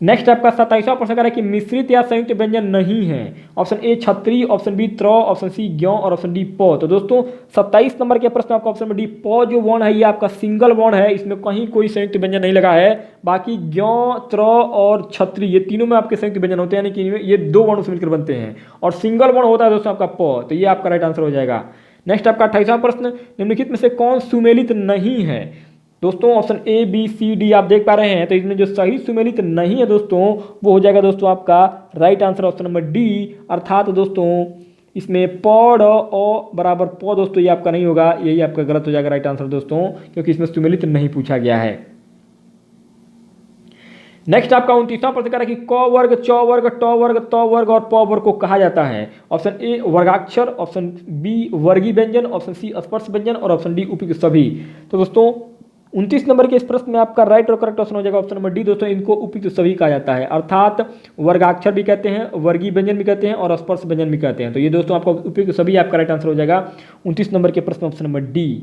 नेक्स्ट आपका 27वां प्रश्न कह रहा है कि मिश्रित या संयुक्त व्यंजन नहीं है। ऑप्शन ए छत्री, ऑप्शन बी त्र, ऑप्शन सी ज्ञ और ऑप्शन डी प। तो दोस्तों 27 नंबर के प्रश्न आपका ऑप्शन नंबर डी प जो वर्ण है ये आपका सिंगल वर्ण है, इसमें कहीं कोई संयुक्त व्यंजन नहीं लगा है। बाकी ज्ञ, त्र और छत्री ये तीनों में आपके संयुक्त व्यंजन होते हैं, यानी कि ये दो वर्ण से मिलकर बनते हैं और सिंगल वर्ण होता है दोस्तों आपका प। तो ये आपका राइट आंसर हो जाएगा। नेक्स्ट आपका 28वां प्रश्न, निम्नलिखित में से कौन सुमेलित नहीं है। दोस्तों option A B C D आप देख पा रहे हैं, तो इसमें जो सही सुमेलित नहीं है दोस्तों वो हो जाएगा दोस्तों आपका right answer option number D. अर्थात दोस्तों इसमें प ड अ बराबर प दोस्तों ये आपका नहीं होगा, यही आपका गलत हो जाएगा राइट आंसर दोस्तों, क्योंकि इसमें सुमेलित नहीं पूछा गया है। नेक्स्ट आपका 29वां प्रश्न कह रहा है कि क वर्ग, च वर्ग, ट वर्ग, त वर्ग और प वर्ग को कहा जाता है। ऑप्शन ए वर्गाक्षर, ऑप्शन बी वर्गीय व्यंजन, ऑप्शन सी स्पर्श व्यंजन और ऑप्शन डी उपयुक्त सभी। तो दोस्तों 29 नंबर के इस प्रश्न में आपका राइट और करेक्ट ऑप्शन हो जाएगा ऑप्शन नंबर डी। दोस्तों इनको उपयुक्त सभी कहा जाता है, अर्थात वर्गाक्षर भी कहते हैं, वर्गीय व्यंजन भी कहते हैं और स्पर्श व्यंजन भी कहते हैं। तो ये दोस्तों आपका उपयुक्त सभी आपका राइट आंसर हो जाएगा 29 नंबर के प्रश्न ऑप्शन नंबर डी।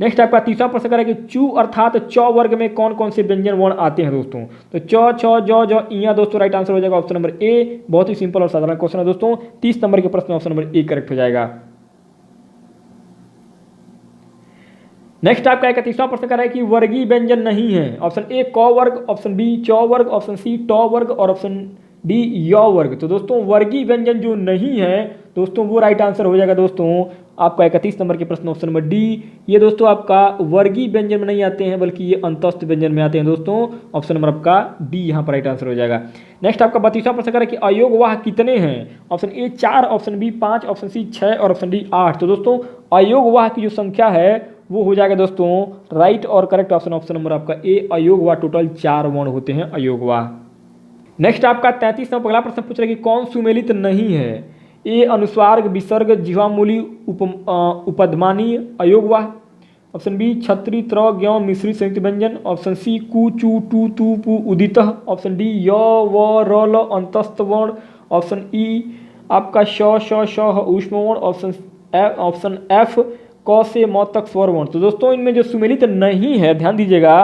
नेक्स्ट आपका 30वां प्रश्न कह रहा है कि चू अर्थात च वर्ग में कौन कौन से व्यंजन वर्ण आते हैं दोस्तों। तो च, छ, ज, ज, इया दोस्तों राइट आंसर हो जाएगा ऑप्शन नंबर ए। बहुत ही सिंपल और साधारण क्वेश्चन है दोस्तों। 30 नंबर के प्रश्न ऑप्शन नंबर ए करेक्ट हो जाएगा। नेक्स्ट आपका 31वां प्रश्न कर रहा है कि वर्गीय व्यंजन नहीं है। ऑप्शन ए क वर्ग, ऑप्शन बी च वर्ग, ऑप्शन सी ट वर्ग और ऑप्शन डी य वर्ग। तो दोस्तों वर्गीय व्यंजन जो नहीं है दोस्तों वो राइट आंसर हो जाएगा दोस्तों आपका 31 नंबर के प्रश्न ऑप्शन नंबर डी। ये दोस्तों आपका वर्गीय व्यंजन में नहीं आते हैं बल्कि ये अंतस्थ व्यंजन में आते हैं दोस्तों। ऑप्शन नंबर आपका डी यहाँ पर राइट आंसर हो जाएगा। नेक्स्ट आपका 32वां प्रश्न कर रहा है कि अयोगवाह कितने हैं। Option A 4, option B 5, option C 6 और ऑप्शन डी 8। तो दोस्तों अयोगवाह की जो संख्या है वो हो जाएगा दोस्तों राइट और करेक्ट ऑप्शन ऑप्शन नंबर आपका ए। अयोगवाह टोटल 4 वर्ण होते हैं अयोगवाह। नेक्स्ट आपका 33वां अगला प्रश्न पूछ रहा है कि कौन सुमेलित नहीं है। ए अनुस्वार्ग, विसर्ग, जिह्वामूली, उपधमानी, अयोगवाह। ऑप्शन बी छत्री, त्र, ज्ञ, मिश्रित संयुक्त व्यंजन। ऑप्शन सी कु, चू, टू, तू, पू, उदितः। ऑप्शन डी य, व, र, ल अंतस्थ वर्ण। ऑप्शन ई आपका श, श, श ऊष्म वर्ण। ऑप्शन एफ क से म तक स्वर वर्ण। तो दोस्तों इनमें जो सुमेलित नहीं है ध्यान दीजिएगा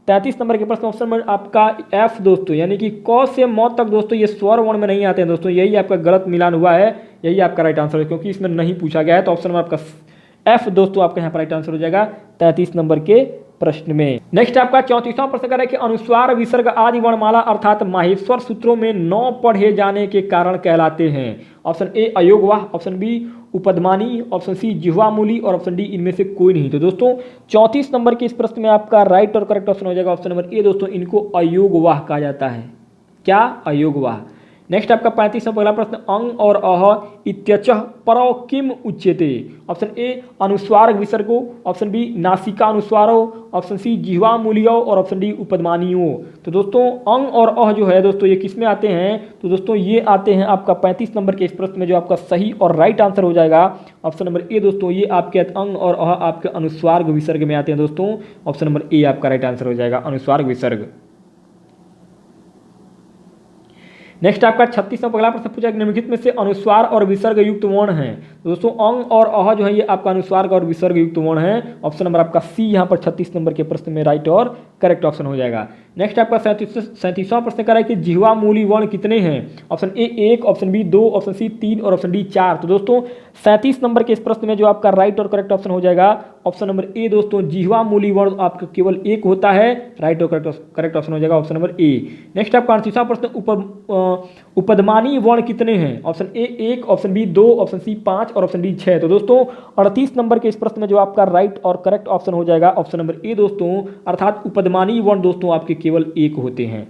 33 नंबर के प्रश्न ऑप्शन में आपका एफ दोस्तों, यानी कि क से म तक दोस्तों ये स्वर वर्ण में नहीं आते हैं दोस्तों। यही आपका गलत मिलान हुआ है, यही आपका राइट आंसर है क्योंकि इसमें नहीं पूछा गया है। तो ऑप्शन में आपका एफ दोस्तों आपका यहाँ पर राइट आंसर हो जाएगा 33 नंबर के प्रश्न में। नेक्स्ट आपका 34वां प्रश्न कर रहा है कि अनुस्वार, विसर्ग आदि वर्णमाला अर्थात माहेश्वर सूत्रों में 9 पढ़े जाने के कारण कहलाते हैं। ऑप्शन ए अयोगवाह, ऑप्शन बी उपधमानी, ऑप्शन सी जिह्वामूली और ऑप्शन डी इनमें से कोई नहीं। तो दोस्तों 34 नंबर के इस प्रश्न में आपका राइट और करेक्ट ऑप्शन हो जाएगा ऑप्शन नंबर ए। दोस्तों इनको अयोगवाह कहा जाता है। क्या? अयोगवाह। नेक्स्ट आपका 35वां पहला प्रश्न, अंग और अह इत्यचः परौ किम उच्यते। ऑप्शन ए अनुस्वार विसर्गो, ऑप्शन बी नासिका अनुस्वारो, ऑप्शन सी जिह्वा मूलियो और ऑप्शन डी उपध्मानियों। तो दोस्तों अंग और अह जो है दोस्तों ये किस में आते हैं, तो दोस्तों ये आते हैं आपका 35 नंबर के इस प्रश्न में, जो आपका सही और राइट आंसर हो जाएगा ऑप्शन नंबर ए दोस्तों। ये आपके अंग और अह आपके अनुस्वार विसर्ग में आते हैं दोस्तों। ऑप्शन नंबर ए आपका राइट आंसर हो जाएगा, अनुस्वार विसर्ग। नेक्स्ट आपका 36वां पहला प्रश्न पूछा, निम्नलिखित में से अनुस्वार और विसर्ग युक्त वर्ण है। तो दोस्तों अंग और अह जो है ये आपका अनुस्वार और विसर्ग युक्त वर्ण है। ऑप्शन नंबर आपका सी यहाँ पर 36 नंबर के प्रश्न में राइट और करेक्ट ऑप्शन हो जाएगा। नेक्स्ट आपका 37वां प्रश्न कर रहा है कि जिह्वा मूली वर्ण कितने हैं। Option A 1, option B 2, option C 3 और ऑप्शन डी 4। तो दोस्तों 37 नंबर के इस प्रश्न में जो आपका राइट और करेक्ट ऑप्शन हो जाएगा ऑप्शन नंबर ए दोस्तों, जिह्वा मूली वर्ण आपका केवल एक होता है। राइट और करेक्ट ऑप्शन हो जाएगा ऑप्शन नंबर ए। नेक्स्ट आपका 38वां प्रश्न, उपध्मानी वर्ण कितने हैं। Option A 1, option B 2, option C 5 और ऑप्शन डी 6। तो दोस्तों 38 नंबर के इस प्रश्न में जो आपका राइट और करेक्ट ऑप्शन हो जाएगा ऑप्शन नंबर ए दोस्तों, अर्थात उपध्मानी वर्ण दोस्तों आपके केवल एक होते हैं।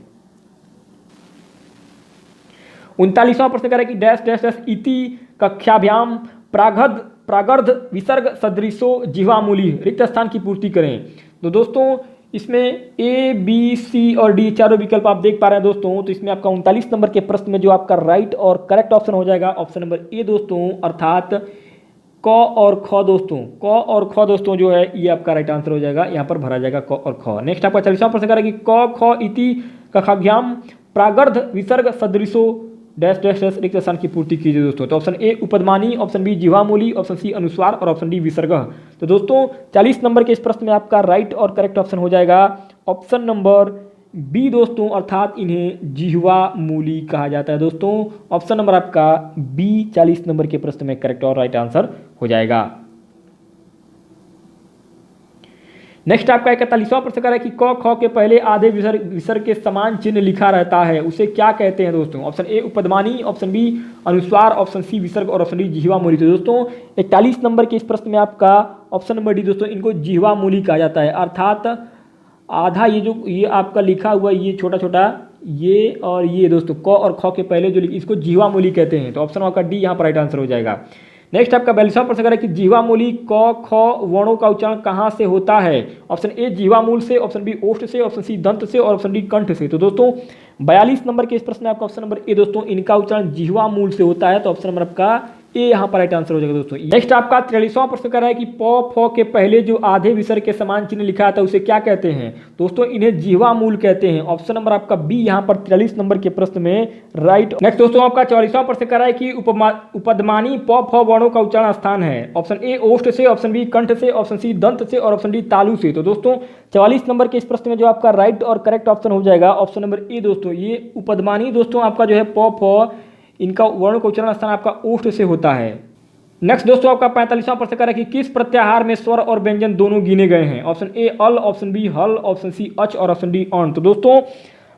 39वां प्रश्न कह रहा है कि डैश डैश डैश इति कक्षाभ्याम प्रागर्ध विसर्ग सदृशो जिह्वामूली रिक्त स्थान की पूर्ति करें। तो दोस्तों इसमें ए बी सी और डी चारों विकल्प आप देख पा रहे हैं दोस्तों। तो इसमें आपका 39 नंबर के प्रश्न में जो आपका राइट और करेक्ट ऑप्शन हो जाएगा ऑप्शन नंबर ए दोस्तों, अर्थात क और ख दोस्तों। क और ख दोस्तों जो है ये आपका राइट आंसर हो जाएगा, यहाँ पर भरा जाएगा क और ख। नेक्स्ट आपका 40वां प्रश्न कह रहा है कि क ख इति कक्षाभ्याम प्रागर्ध विसर्ग सदृशो डैश डैश डैश रिक्त स्थान की पूर्ति कीजिए दोस्तों। तो ऑप्शन ए उपध्मानी, ऑप्शन बी जिह्वामूली, ऑप्शन सी अनुस्वार और ऑप्शन डी विसर्ग। तो दोस्तों 40 नंबर के इस प्रश्न में आपका राइट और करेक्ट ऑप्शन हो जाएगा ऑप्शन नंबर बी दोस्तों, अर्थात इन्हें जिह्वामूली कहा जाता है दोस्तों। ऑप्शन नंबर आपका बी 40 नंबर के प्रश्न में करेक्ट और राइट आंसर हो जाएगा। नेक्स्ट आपका 41वां प्रश्न है कि क ख के पहले आधे विसर्ग के समान चिन्ह लिखा रहता है, उसे क्या कहते हैं दोस्तों। ऑप्शन ए उपध्मानी, ऑप्शन बी अनुस्वार, ऑप्शन सी विसर्ग और ऑप्शन डी जिह्वामूली। तो दोस्तों 41 नंबर के इस प्रश्न में आपका ऑप्शन नंबर डी दोस्तों, इनको जिह्वामूली कहा जाता है। अर्थात आधा ये आपका लिखा हुआ ये छोटा छोटा ये और ये दोस्तों क और ख के पहले जो इसको जिह्वामूली कहते हैं। तो ऑप्शन आपका डी यहाँ पर राइट आंसर हो जाएगा। नेक्स्ट आपका 42वां प्रश्न है कि जिह्वामूली क ख वर्णों का उच्चारण कहाँ से होता है। ऑप्शन ए जिह्वामूल से, ऑप्शन बी ओष्ठ से, ऑप्शन सी दंत से और ऑप्शन डी कंठ से। तो दोस्तों 42 नंबर के इस प्रश्न में आपका ऑप्शन नंबर ए दोस्तों, इनका उच्चारण जिह्वामूल से होता है। तो ऑप्शन नंबर आपका ए यहाँ पर राइट आंसर हो जाएगा दोस्तों। नेक्स्ट आपका 43वां प्रश्न कर रहा है कि प फ के पहले जो आधे विसर्ग के समान चिन्ह लिखा आता है उसे क्या कहते हैं दोस्तों, इन्हें जिह्वामूल कहते हैं। ऑप्शन नंबर आपका बी यहाँ पर 43 नंबर के प्रश्न में राइट। नेक्स्ट दोस्तों आपका 44वां प्रश्न कर रहा है कि उपध्मानी प फ वर्णों का उच्चारण स्थान है। ऑप्शन ए ओष्ठ से, ऑप्शन बी कंठ से, ऑप्शन सी दंत से और ऑप्शन डी तालु से। तो दोस्तों 44 नंबर के इस प्रश्न में जो आपका राइट और करेक्ट ऑप्शन हो जाएगा ऑप्शन नंबर ए दोस्तों, ये उपध्मानी दोस्तों आपका जो है प फ इनका वर्ण का उच्चारण स्थान आपका ओष्ठ से होता है। नेक्स्ट दोस्तों आपका 45वां प्रश्न कर रहा है कि किस प्रत्याहार में स्वर और व्यंजन दोनों गिने गए हैं। ऑप्शन ए अल, ऑप्शन बी हल, ऑप्शन सी अच और ऑप्शन डी अण। तो दोस्तों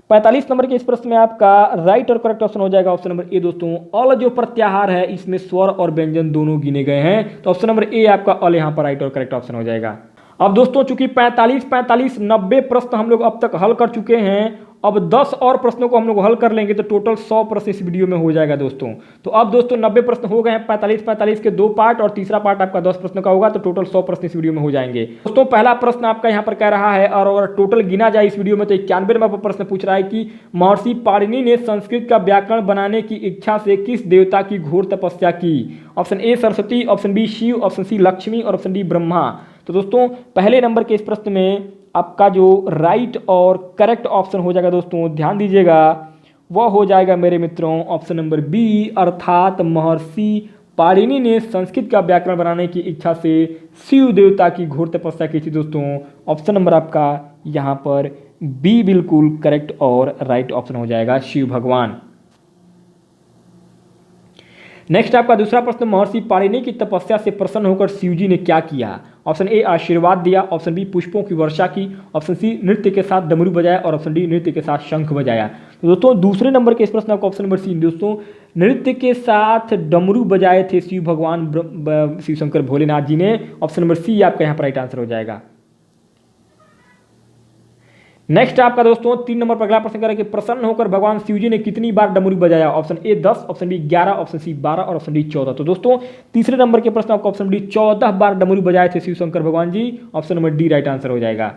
45 नंबर के इस प्रश्न में आपका राइट और करेक्ट ऑप्शन हो जाएगा ऑप्शन नंबर ए दोस्तों, अल जो प्रत्याहार है इसमें स्वर और व्यंजन दोनों गिने गए हैं। तो ऑप्शन नंबर ए आपका अल यहाँ पर राइट और करेक्ट ऑप्शन हो जाएगा। अब दोस्तों चूंकि 45 90 प्रश्न हम लोग अब तक हल कर चुके हैं, अब 10 और प्रश्नों को हम लोग हल कर लेंगे तो टोटल 100 प्रश्न इस वीडियो में हो जाएगा दोस्तों। तो अब दोस्तों 90 प्रश्न हो गए हैं, 45 के 2 पार्ट और तीसरा पार्ट आपका 10 प्रश्नों का होगा, तो टोटल 100 प्रश्न इस वीडियो में हो जाएंगे दोस्तों। पहला प्रश्न आपका यहाँ पर कह रहा है, और अगर टोटल गिना जाए इस वीडियो में तो 91 नंबर प्रश्न पूछ रहा है कि महर्षि पाणिनि ने संस्कृत का व्याकरण बनाने की इच्छा से किस देवता की घोर तपस्या की। Option A Saraswati, option B Shiv, option C Lakshmi और ऑप्शन डी ब्रह्मा। तो दोस्तों पहले नंबर के इस प्रश्न में आपका जो राइट और करेक्ट ऑप्शन हो जाएगा दोस्तों, ध्यान दीजिएगा, वह हो जाएगा मेरे मित्रों ऑप्शन नंबर बी, अर्थात महर्षि पाणिनि ने संस्कृत का व्याकरण बनाने की इच्छा से शिव देवता की घोर तपस्या की थी दोस्तों। ऑप्शन नंबर आपका यहाँ पर बी बिल्कुल करेक्ट और राइट ऑप्शन हो जाएगा, शिव भगवान। नेक्स्ट आपका दूसरा प्रश्न, महर्षि पाणिनि की तपस्या से प्रसन्न होकर शिवजी ने क्या किया। ऑप्शन ए आशीर्वाद दिया, ऑप्शन बी पुष्पों की वर्षा की, ऑप्शन सी नृत्य के साथ डमरू बजाया और ऑप्शन डी नृत्य के साथ शंख बजाया। तो दोस्तों दूसरे नंबर के इस प्रश्न का ऑप्शन नंबर सी दोस्तों, नृत्य के साथ डमरू बजाए थे शिव भगवान शिव शंकर भोलेनाथ जी ने। ऑप्शन नंबर सी आपका यहाँ पर राइट आंसर हो जाएगा। नेक्स्ट आपका दोस्तों 3 नंबर पर अगला प्रश्न करें कि प्रसन्न होकर भगवान शिव जी ने कितनी बार डमरू बजाया। Option A 10, option B 11, option C 12 और ऑप्शन डी 14। तो दोस्तों तीसरे नंबर के प्रश्न आपका ऑप्शन डी 14 बार डमरू बजाए थे शिव शंकर भगवान ji. Option number D right answer हो जाएगा।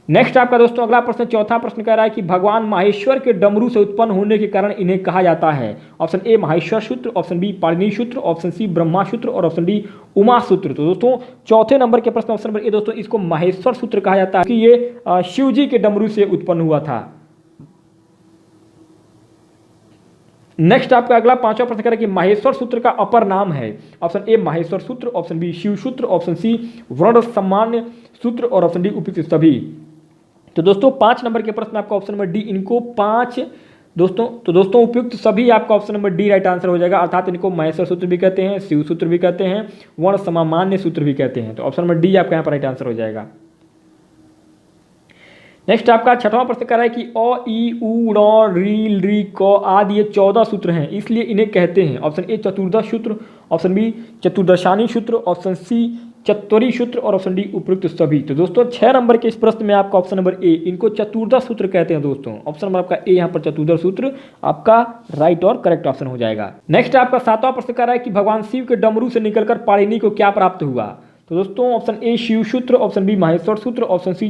नेक्स्ट आपका दोस्तों अगला प्रश्न चौथा प्रश्न कह रहा है कि भगवान माहेश्वर के डमरू से उत्पन्न होने के कारण इन्हें कहा जाता है। ऑप्शन ए माहेश्वर सूत्र, ऑप्शन बी पाणिनि सूत्र, ऑप्शन सी ब्रह्मा सूत्र और ऑप्शन डी उमा सूत्र। तो दोस्तों चौथे नंबर के प्रश्न ऑप्शन नंबर ए दोस्तों इसको माहेश्वर सूत्र कहा जाता है कि ये शिव जी के डमरू से उत्पन्न हुआ था। नेक्स्ट आपका अगला पांचवा प्रश्न करें कि माहेश्वर सूत्र का अपर नाम है। ऑप्शन ए माहेश्वर सूत्र, ऑप्शन बी शिव सूत्र, ऑप्शन सी वर्ण सामान्य सूत्र और ऑप्शन डी उपयुक्त सभी। तो दोस्तों 5 नंबर के प्रश्न आपका ऑप्शन नंबर डी इनको 5 दोस्तों उपयुक्त सभी आपका option number D right answer हो जाएगा। अर्थात इनको माहेश्वर सूत्र भी कहते हैं, शिव सूत्र भी कहते हैं, वर्ण सामान्य सूत्र भी कहते हैं। तो ऑप्शन नंबर डी आपका यहाँ पर राइट आंसर हो जाएगा। नेक्स्ट आपका छठवां प्रश्न कर रहा है कि अ ई उ ण री री क आदि ये 14 सूत्र हैं, इसलिए इन्हें कहते हैं। ऑप्शन ए चतुर्दश सूत्र, ऑप्शन बी चतुर्दशानी सूत्र, ऑप्शन सी चत्वरी सूत्र और ऑप्शन डी उपयुक्त सभी। तो दोस्तों 6 नंबर के इस प्रश्न में आपका ऑप्शन नंबर ए इनको चतुर्दश सूत्र कहते हैं दोस्तों। ऑप्शन नंबर आपका ए यहाँ पर चतुर्दश सूत्र आपका राइट और करेक्ट ऑप्शन हो जाएगा। नेक्स्ट आपका 7वां प्रश्न कर रहा है कि भगवान शिव के डमरू से निकलकर पाणिनि को क्या प्राप्त हुआ। तो दोस्तों ऑप्शन ए शिव सूत्र, ऑप्शन बी माहेश्वर सूत्र, ऑप्शन सी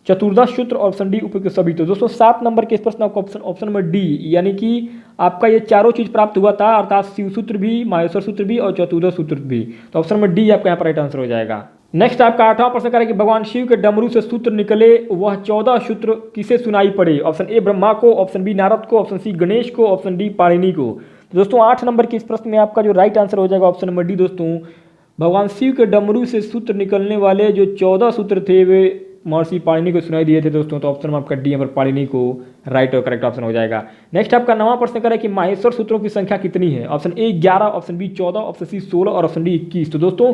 चतुर्दश सूत्र, ऑप्शन डी उपयुक्त सभी। तो दोस्तों 7 नंबर के इस प्रश्न आपको ऑप्शन नंबर डी यानी कि आपका ये चारों चीज प्राप्त हुआ था, अर्थात शिव सूत्र भी, माहेश्वर सूत्र भी और चतुर्दश सूत्र भी। तो ऑप्शन नंबर डी आपका यहाँ पर राइट आंसर हो जाएगा। नेक्स्ट आपका 8वां प्रश्न करें कि भगवान शिव के डमरू से सूत्र निकले वह 14 सूत्र किसे सुनाई पड़े। ऑप्शन ए ब्रह्मा को, ऑप्शन बी नारद को, ऑप्शन सी गणेश को, ऑप्शन डी पाणिनि को। तो दोस्तों 8 नंबर के इस प्रश्न में आपका जो राइट आंसर हो जाएगा ऑप्शन नंबर डी दोस्तों, भगवान शिव के डमरू से सूत्र निकलने वाले जो 14 सूत्र थे वे महर्षि पाणिनि को सुनाई दिए थे दोस्तों। तो ऑप्शन आपका डी पर पाणिनि को राइट और करेक्ट ऑप्शन हो जाएगा। नेक्स्ट आपका 9वां प्रश्न करें कि माहेश्वर सूत्रों की संख्या कितनी है। Option A 11, option B 14, option C 16 और ऑप्शन डी 21। तो दोस्तों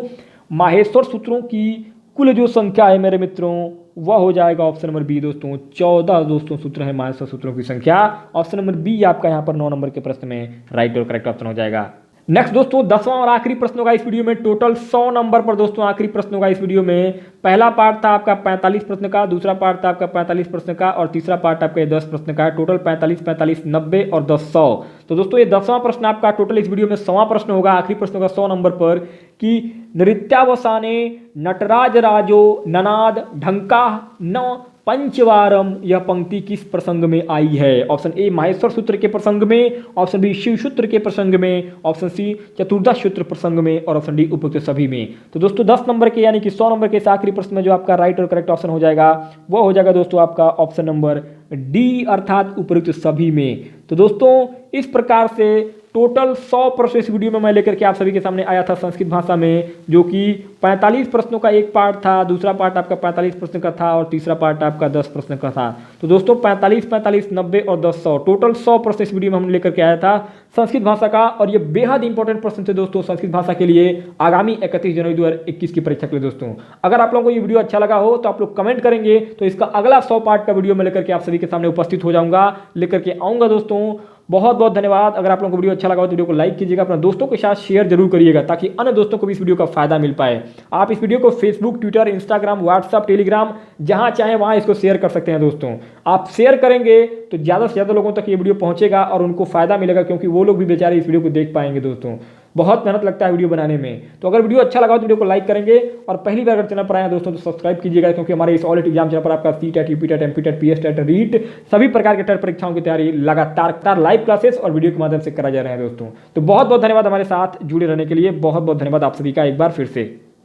माहेश्वर सूत्रों की कुल जो संख्या है मेरे मित्रों वह हो जाएगा ऑप्शन नंबर बी दोस्तों 14 दोस्तों सूत्र है माहेश्वर सूत्रों की संख्या। ऑप्शन नंबर बी आपका यहाँ पर 9 नंबर के प्रश्न में राइट और करेक्ट ऑप्शन हो जाएगा। नेक्स्ट दोस्तों 10वां और आखिरी प्रश्न होगा इस वीडियो में। टोटल 100 नंबर पर दोस्तों आखिरी प्रश्न होगा इस वीडियो में। पहला पार्ट था आपका 45 प्रश्न का, दूसरा पार्ट था आपका 45 प्रश्न का और तीसरा पार्ट आपका 10 प्रश्न का है। टोटल 45, 45, 90 और 10, 100। तो दोस्तों ये 10वां प्रश्न आपका टोटल इस वीडियो में 100वां प्रश्न होगा, आखिरी प्रश्न होगा 100 नंबर पर कि नृत्यावसाने नटराज राजो ननाद ढंका न पंचवारम यह पंक्ति किस प्रसंग में आई है। ऑप्शन ए माहेश्वर सूत्र के प्रसंग में, ऑप्शन बी शिव सूत्र के प्रसंग में, ऑप्शन सी चतुर्दश सूत्र प्रसंग में और ऑप्शन डी उपयुक्त सभी में। तो दोस्तों 10 नंबर के यानी कि 100 नंबर के इस आखिरी प्रश्न में जो आपका राइट और करेक्ट ऑप्शन हो जाएगा वो हो जाएगा दोस्तों आपका ऑप्शन नंबर डी अर्थात उपयुक्त सभी में। तो दोस्तों इस प्रकार से टोटल 100 प्रश्न इस वीडियो में मैं लेकर के आप सभी के सामने आया था संस्कृत भाषा में, जो कि 45 प्रश्नों का एक पार्ट था, दूसरा पार्ट आपका 45 प्रश्न का था और तीसरा पार्ट आपका 10 प्रश्न का था। तो दोस्तों 45, 45, 90 और 10, 100 टोटल 100 प्रश्न इस वीडियो में हमने लेकर के आया था संस्कृत भाषा का। और ये बेहद इंपॉर्टेंट प्रश्न थे दोस्तों संस्कृत भाषा के लिए आगामी 31 जनवरी 2021 की परीक्षा के लिए। दोस्तों अगर आप लोगों को ये वीडियो अच्छा लगा हो तो आप लोग कमेंट करेंगे तो इसका अगला 100 पार्ट का वीडियो मैं लेकर के आप सभी के सामने उपस्थित हो जाऊंगा, लेकर के आऊंगा दोस्तों। बहुत बहुत धन्यवाद। अगर आप लोगों को वीडियो अच्छा लगा हो तो वीडियो को लाइक कीजिएगा, अपने दोस्तों के साथ शेयर जरूर करिएगा ताकि अन्य दोस्तों को भी इस वीडियो का फायदा मिल पाए। आप इस वीडियो को Facebook, Twitter, Instagram, WhatsApp, Telegram जहां चाहे वहां इसको शेयर कर सकते हैं दोस्तों। आप शेयर करेंगे तो ज़्यादा से ज़्यादा लोगों तक ये वीडियो पहुंचेगा और उनको फायदा मिलेगा, क्योंकि वो लोग भी बेचारे इस वीडियो को देख पाएंगे दोस्तों। बहुत मेहनत लगता है वीडियो बनाने में। तो अगर वीडियो अच्छा लगा तो वीडियो को लाइक करेंगे और पहली बार अगर चैनल पर आए दोस्तों तो सब्सक्राइब कीजिएगा, क्योंकि हमारे इस ऑल इंडिया एग्जाम चैनल पर आपका सीटेट, यूपीटेट, एमपीटेट, पीएसटेट, रीट सभी प्रकार के टेट परीक्षाओं की तैयारी लगातार लाइव क्लासेस और वीडियो के माध्यम से करा जा रहे हैं दोस्तों। तो बहुत बहुत धन्यवाद हमारे साथ जुड़े रहने के लिए। बहुत बहुत धन्यवाद आप सभी का एक बार फिर से।